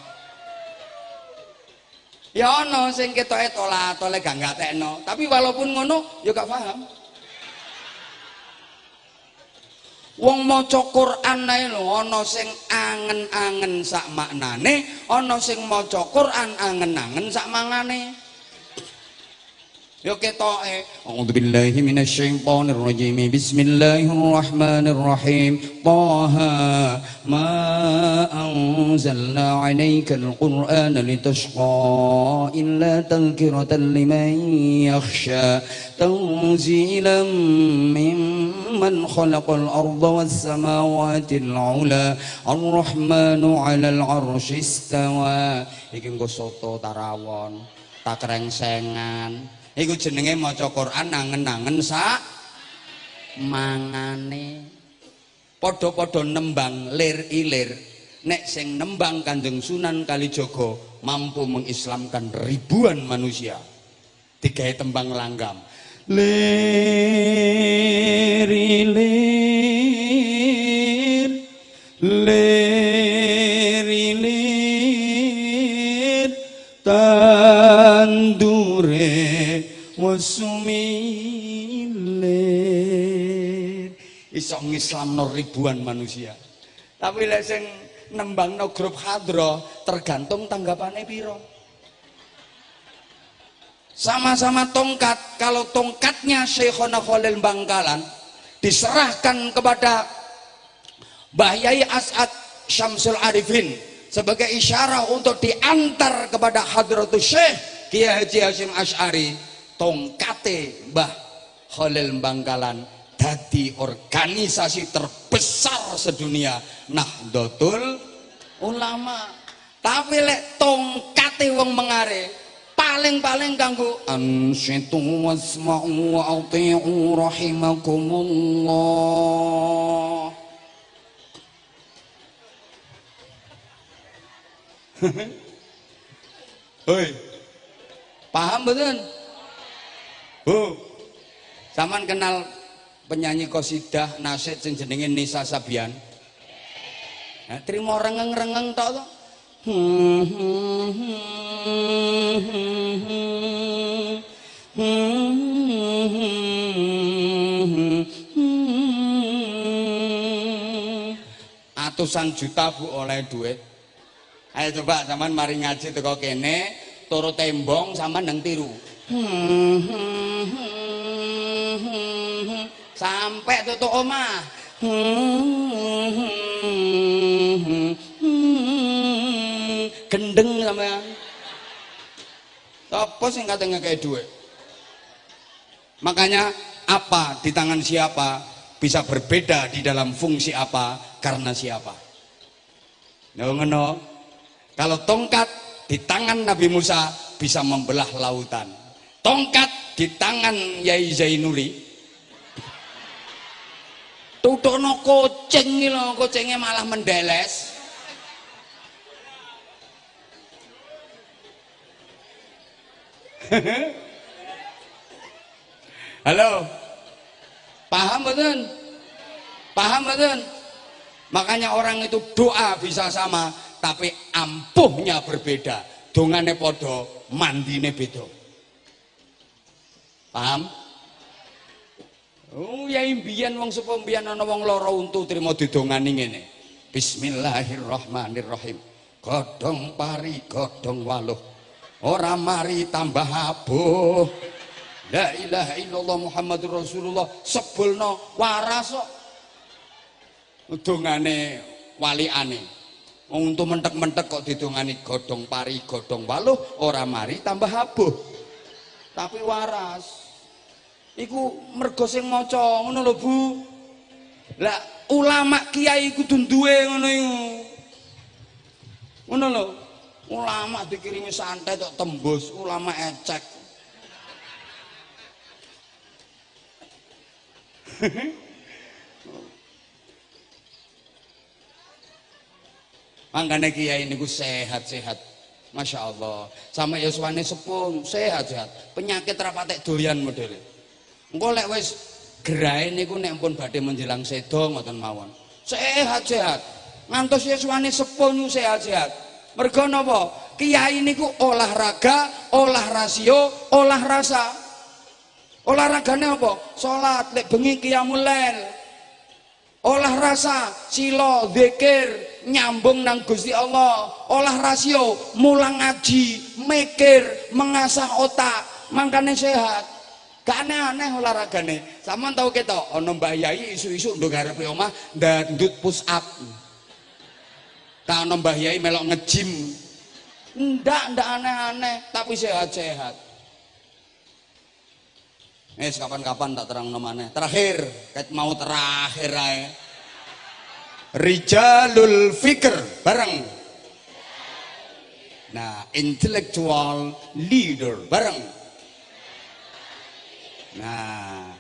Ya ana sing ketoke tolat-tole gak ngatekno, tapi walaupun ngono ya gak paham. Wong maca Quran ae lho, ana sing angen-angen sak maknane, ana sing maca Quran angen-angen sak mangane. yo ketoke. A'udzubillahi minasyaitonirrajim. Bismillahirrahmanirrahim. Taha ma anzalna 'alaikal qur'ana litashqa illa tadhkiratan liman yakhsha tanzilan mimman khalaqal arda was samawati al-'ula ar-rahmanu 'alal 'arsy istawa. Iki nggo soto tarawon, tak krengsengan. Iku jenenge maca Quran nangen-nangen sak mangane. Padha-padha nembang lir ilir. Nek sing nembang Kanjeng Sunan Kalijaga mampu mengislamkan ribuan manusia. Digawe tembang langgam. Lir ilir, lir ilir, tandure wasumilir. Iso ngislamno ribuan manusia. Tapi lek sing nembangno grup hadroh tergantung tanggapane piro. Sama-sama tongkat. Kalau tongkatnya Syekhona Khalil Bangkalan diserahkan kepada Mbah Yai As'ad Syamsul Arifin sebagai isyarah untuk diantar kepada Hadratus Syekh Kiai Haji Hasyim Asy'ari, tongkate Mbah Khalil Bangkalan dadi organisasi terbesar sedunia, Nahdlatul Ulama. Tapi lek tongkate wong mengare paling-paling kanggo ansitu wasma'u wa ati'u rahimakumullah. Hoi, paham betul? Saman kenal penyanyi qasidah nasyid sing jenenge Nisa Sabian? Nah, trimo rengeng-rengeng tok to. Atusan juta Bu oleh duit. Ayo coba sampean mari ngaji teko kene, turu tembong sampean nang tiru. Sampai tutuk omah. Gendeng sampean. Apa sing kate ngekek dhuwit? Makanya apa di tangan siapa bisa berbeda di dalam fungsi apa karena siapa. Ngono. Kalau tongkat di tangan Nabi Musa bisa membelah lautan. Tongkat di tangan Yai Zainuri tutokno kucing iki lho, kucinge malah mendeles. Halo, paham betul? Paham betul? Makanya orang itu doa bisa sama, tapi ampuhnya berbeda. Dongane podo, mandine beda. Paham? Oh, ya imbian wong sepo mbiyen ana wong lara untu trimo didongani ngene. Bismillahirrahmanirrahim. Godhong pari, godhong waluh. Ora mari tambah abuh. La ilaha illallah Muhammadur Rasulullah. Sebulno waras kok. Dongane waliane. Wong untu mentek-mentek kok didongani godhong pari, godhong waluh, ora mari tambah abuh. Tapi waras. Iku mergo sing maca ngono lho Bu. Lah ulama kiai kudu duwe ngono iku. Ngono lho. Ulama dikirimi santai tok tembus, ulama ecek. Mangkane kiai niku sehat-sehat. Masya Allah. Sama yuswane sepun sehat-sehat. Penyakit rapatek doyan modele. Engko lek wis gerahe niku nek pun badhe menjelang sedo ngoten mawon. Sehat-sehat. Ngantos yuswane sepun niku sehat-sehat. Mergo napa? Kiai niku olahraga, olah rasio, olah rasa. Olahragane apa? Salat, lek bengi qiyamul lail. Olah rasa, sila, zikir, nyambung nang Gusti Allah. Olah rasio, mulang ngaji, mikir, mengasah otak, mangkane sehat. Gak aneh-aneh olahragane. Sampeyan tau ketok ana Mbah Yai isu-isu nduk garepe omah ndandut push up. Tak ana Mbah Yai melok nge-gym. Ndak aneh-aneh, tapi sehat-sehat. Kapan-kapan tak terangno maneh. Terakhir, ket mau terakhir ae. Rijalul fikr bareng. Nah, intellectual leader bareng. Nah,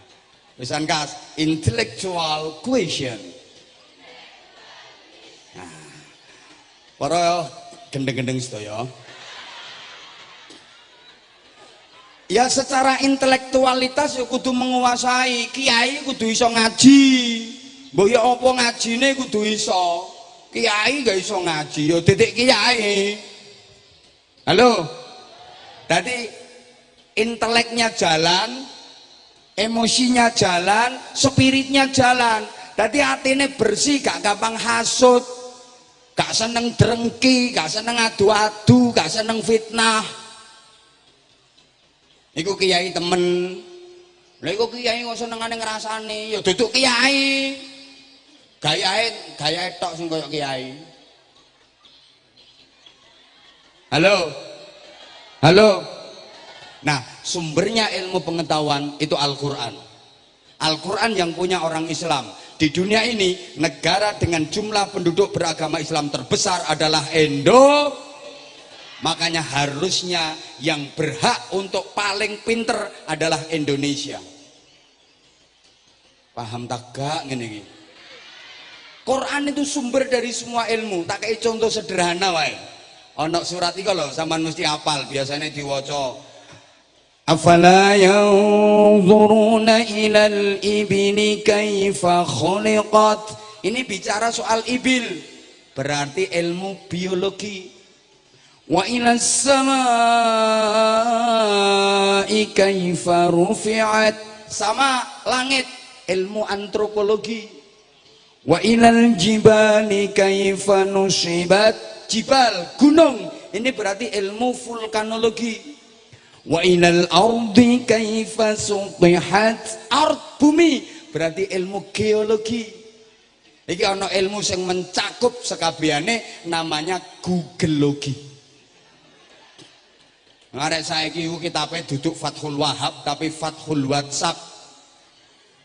pisan kas intellectual question. Nah, para gendeng-gendeng sedaya. Ya secara intelektualitas ya kudu menguasai. Kiai kudu iso ngaji. Mbok ya apa ngajine kudu iso. Kiai gak iso ngaji ya titik kiai. Halo. Tadi inteleknya jalan, emosinya jalan, spiritnya jalan. Tadi hatinya bersih, gak gampang hasut, gak seneng drengki, gak seneng adu-adu, gak seneng fitnah. Iku kiai temen. Lha iku kiai kok senengane ngrasani, ya duduk kiai. Gayae tok sing koyo kiai. Halo. Halo. Nah, sumbernya ilmu pengetahuan itu Al-Quran. Al-Quran yang punya orang Islam. Di dunia ini, negara dengan jumlah penduduk beragama Islam terbesar adalah Makanya harusnya yang berhak untuk paling pinter adalah Indonesia. Paham tak gak ngene iki? Quran itu sumber dari semua ilmu. Tak kayak contoh sederhana wae. Ana surat iki lho, sampean mesti hafal, biasanya diwaca. Afala yanzuruna ilal ibni kaifa khuliqat. Ini bicara soal ibil, berarti ilmu biologi. Wa ilas samai kaifa rufi'at, sama langit, ilmu antropologi. Wa ilal jibali kaifa nusibat, jibal gunung, ini berarti ilmu vulkanologi. Wa ilal ardi kaifa sutihat, ard bumi, berarti ilmu geologi. Iki ana ilmu yang mencakup sekabehane, namanya googleologi. Ngarek saiki iku kitabe duduk Fathul Wahab tapi Fathul WhatsApp.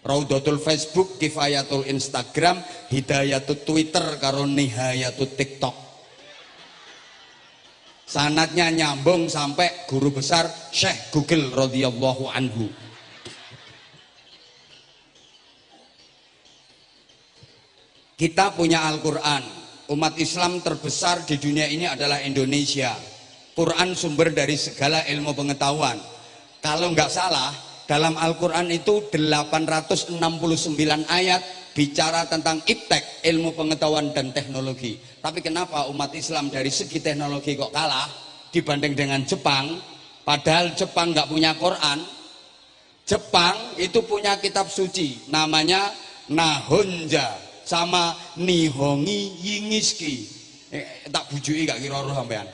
Raudatul Facebook, Kifayatul Instagram, Hidayatul Twitter karo Nihayatul TikTok. Sanadnya nyambung sampai guru besar Syekh Google radhiyallahu anhu. Kita punya Al-Quran. Umat Islam terbesar di dunia ini adalah Indonesia. Quran sumber dari segala ilmu pengetahuan. Kalau nggak salah, dalam Al-Quran itu 869 ayat bicara tentang iptek, ilmu pengetahuan dan teknologi. Tapi kenapa umat Islam dari segi teknologi kok kalah dibanding dengan Jepang? Padahal Jepang nggak punya Quran. Jepang itu punya kitab suci, namanya Nahonja sama Nihongi Yingiski. Tak bujui gak kira-kira sampean.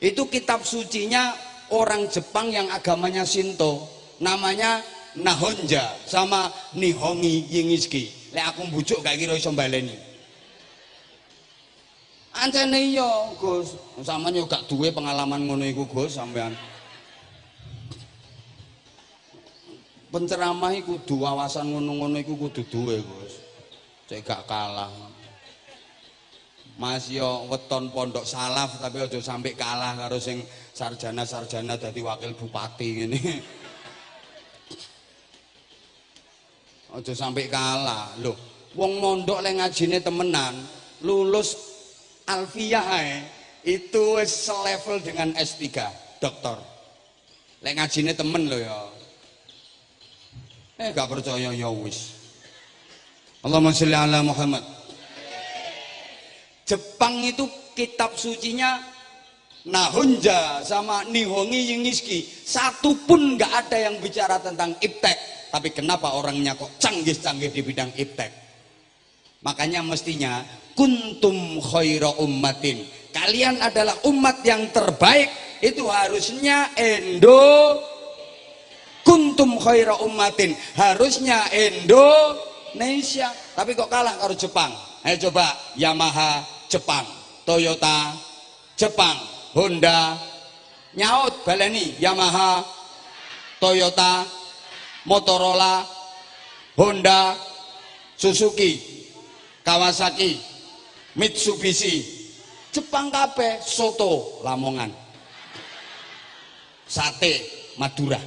Itu kitab sucinya orang Jepang yang agamanya Shinto, namanya Nahonja sama Nihongi Yingiski. Lek aku bujuk gak kira iso baleni. Ancene iya, Gus. Sampeyan yo gak duwe pengalaman ngono iku, Gus, sampean. Penceramah iku kudu wawasan ngono-ngono iku kudu duwe, Gus. Cek gak kalah. Mas yo weton pondok salaf tapi aja sampai kalah karo sing sarjana-sarjana dadi wakil bupati ngene. Aja sampai kalah. Loh, wong mondok lek ngajine temenan, lulus alfiyah ae itu wis selevel dengan S3, doktor. Lek ngajine temen lho ya. Gak percaya ya wis. Allahumma sholli ala Muhammad. Jepang itu kitab sucinya Nahonja sama Nihongi Yingiski, satu pun nggak ada yang bicara tentang iptek. Tapi kenapa orangnya kok canggih-canggih di bidang iptek? Makanya mestinya kuntum khaira ummatin, kalian adalah umat yang terbaik itu harusnya kuntum khaira ummatin, harusnya Indonesia, tapi kok kalah karo Jepang. Ayo coba, Yamaha Jepang, Toyota Jepang, Honda nyaut baleni, Yamaha, Toyota, Motorola, Honda, Suzuki, Kawasaki, Mitsubishi, Jepang kabeh. Soto Lamongan, sate Madura,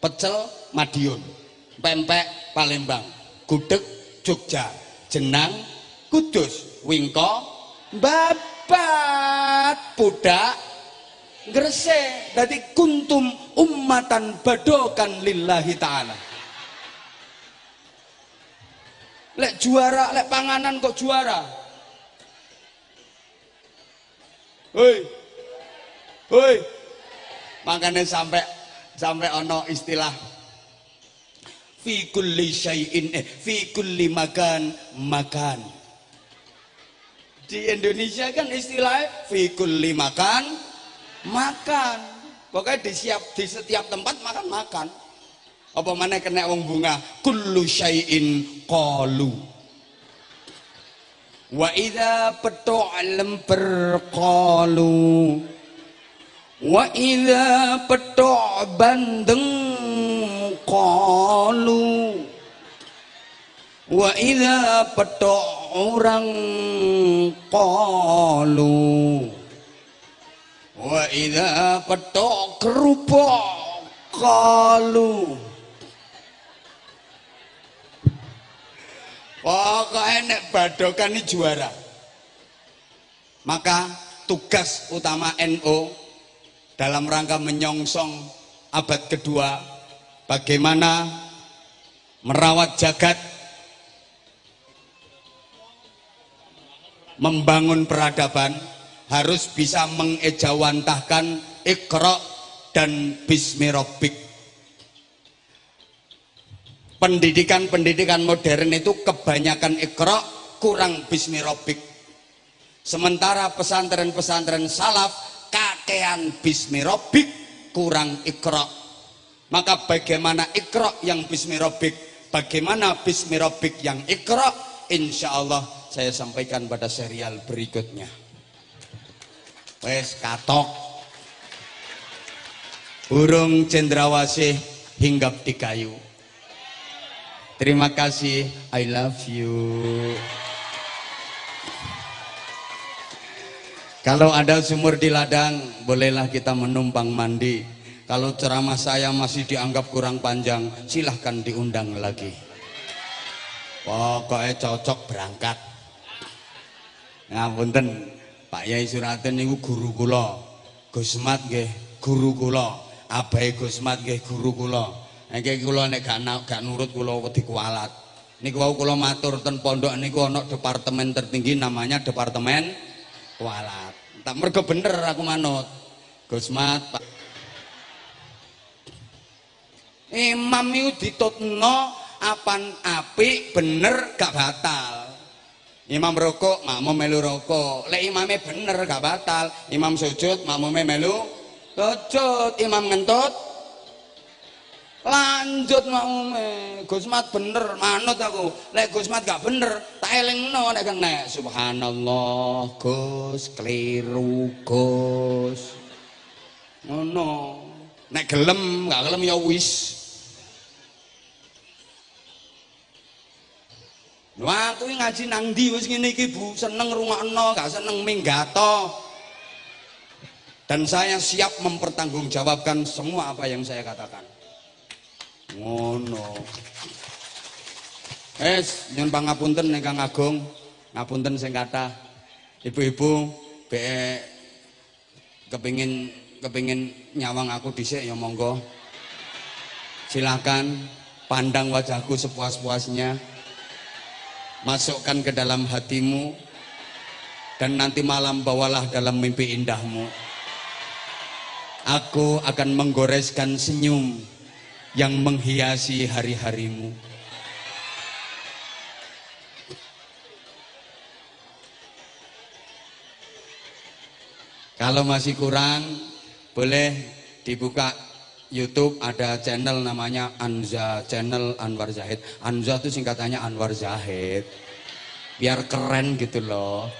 pecel Madiun, pempek Palembang, gudeg Jogja, jenang Kudus, wingko babat, pudak Gresik. Dadi kuntum ummatan badokan lillahi ta'ala. Lek juara, lek panganan kok juara. Hoi, hoi. Makanya sampai ono istilah fi kulli syai'in fi kulli makan. Di Indonesia kan istilahnya fi kulli makan. Pokoknya di setiap tempat makan. Apa mana kena wong bunga kullu syai'in qalu. Wa idza petu'lam berqalu. Wa idza petu' bandeng qalu. Wa idza petu' orang qalu. Wa idza petu' kerupuk qalu. Pokoknya nek badokan ini juara. Maka tugas utama NU dalam rangka menyongsong abad kedua, bagaimana merawat jagat, membangun peradaban, harus bisa mengejawantahkan Iqra dan Bismi Rabbik. Pendidikan modern itu kebanyakan Iqra, kurang Bismi Rabbik. Sementara pesantren-pesantren salaf kakean Bismi Rabbik, kurang Iqra. Maka bagaimana Iqra yang Bismi Rabbik, bagaimana Bismi Rabbik yang Iqra, insya Allah saya sampaikan pada serial berikutnya. Wes katok burung cendrawasih hinggap di kayu. Terima kasih, I love you. Kalau ada sumur di ladang, bolehlah kita menumpang mandi. Kalau ceramah saya masih dianggap kurang panjang, silahkan diundang lagi. Pokoknya cocok berangkat. Ngapunten, Pak Yai Suraten niku guru kula. Gusmat nggih guru kula. Abahe Gusmat nggih guru kula. Nggih kula nek gak nurut kula wedi kualat. Niku wau kula matur ten pondok niku ana departemen tertinggi namanya Departemen Kualat. Tak mergo bener aku manut. Gusmat Pak. Imam iku ditutno apan apik bener gak batal. Imam rokok, makmum melu rokok. Lek imame bener gak batal. Imam sujud, makmume melu sujud. Imam ngentut, lanjut makmume. Gusmat bener, manut aku. Lek Gusmat gak bener, tak elingno nek kena. Subhanallah, Gus, keliru Gus. Ngono. Nek gelem, gak gelem ya wis. Wah, aku ngaji nang ndi wis ngene iki Bu, seneng rungokno, gak seneng minggato. Dan saya siap mempertanggungjawabkan semua apa yang saya katakan. Ngono. Nyun pangapunten ingkang agung, ngapunten sing kathah. Ibu-ibu be kepingin nyawang aku dhisik ya monggo. Silakan pandang wajahku sepuas-puasnya. Masukkan ke dalam hatimu dan nanti malam bawalah dalam mimpi indahmu. Aku akan menggoreskan senyum yang menghiasi hari-harimu. Kalau masih kurang, boleh dibuka YouTube, ada channel namanya Anza, channel Anwar Zahid. Anza itu singkatannya Anwar Zahid, biar keren gitu loh.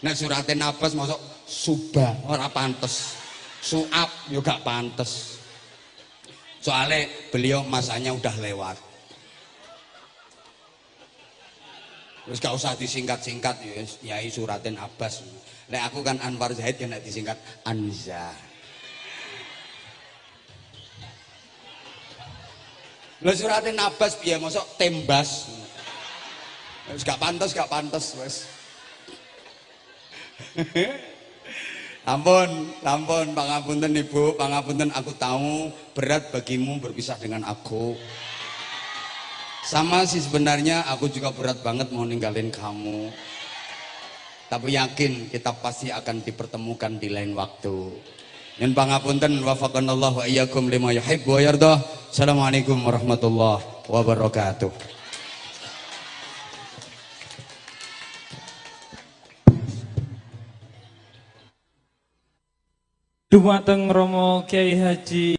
Nah suratin Abbas masuk subah ora pantes, suap juga pantes, soalnya beliau masanya udah lewat. Terus gak usah disingkat-singkat ya, Yai Suratin Abbas. Nek aku kan Anwar Zahid yang disingkat Anza. Lah Suratin Abbas piye mosok tembas. Wis gak pantes wis. Ampun, pangapunten Ibu, pangapunten, aku tahu berat bagimu berpisah dengan aku. Sama sih sebenarnya aku juga berat banget mau ninggalin kamu. Tapi yakin kita pasti akan dipertemukan di lain waktu. Yen pangapunten wafaqanallahu wa iyyakum lima yuhibbu wa yardah. Assalamualaikum warahmatullahi wabarakatuh. Dumateng Romo Kiai Haji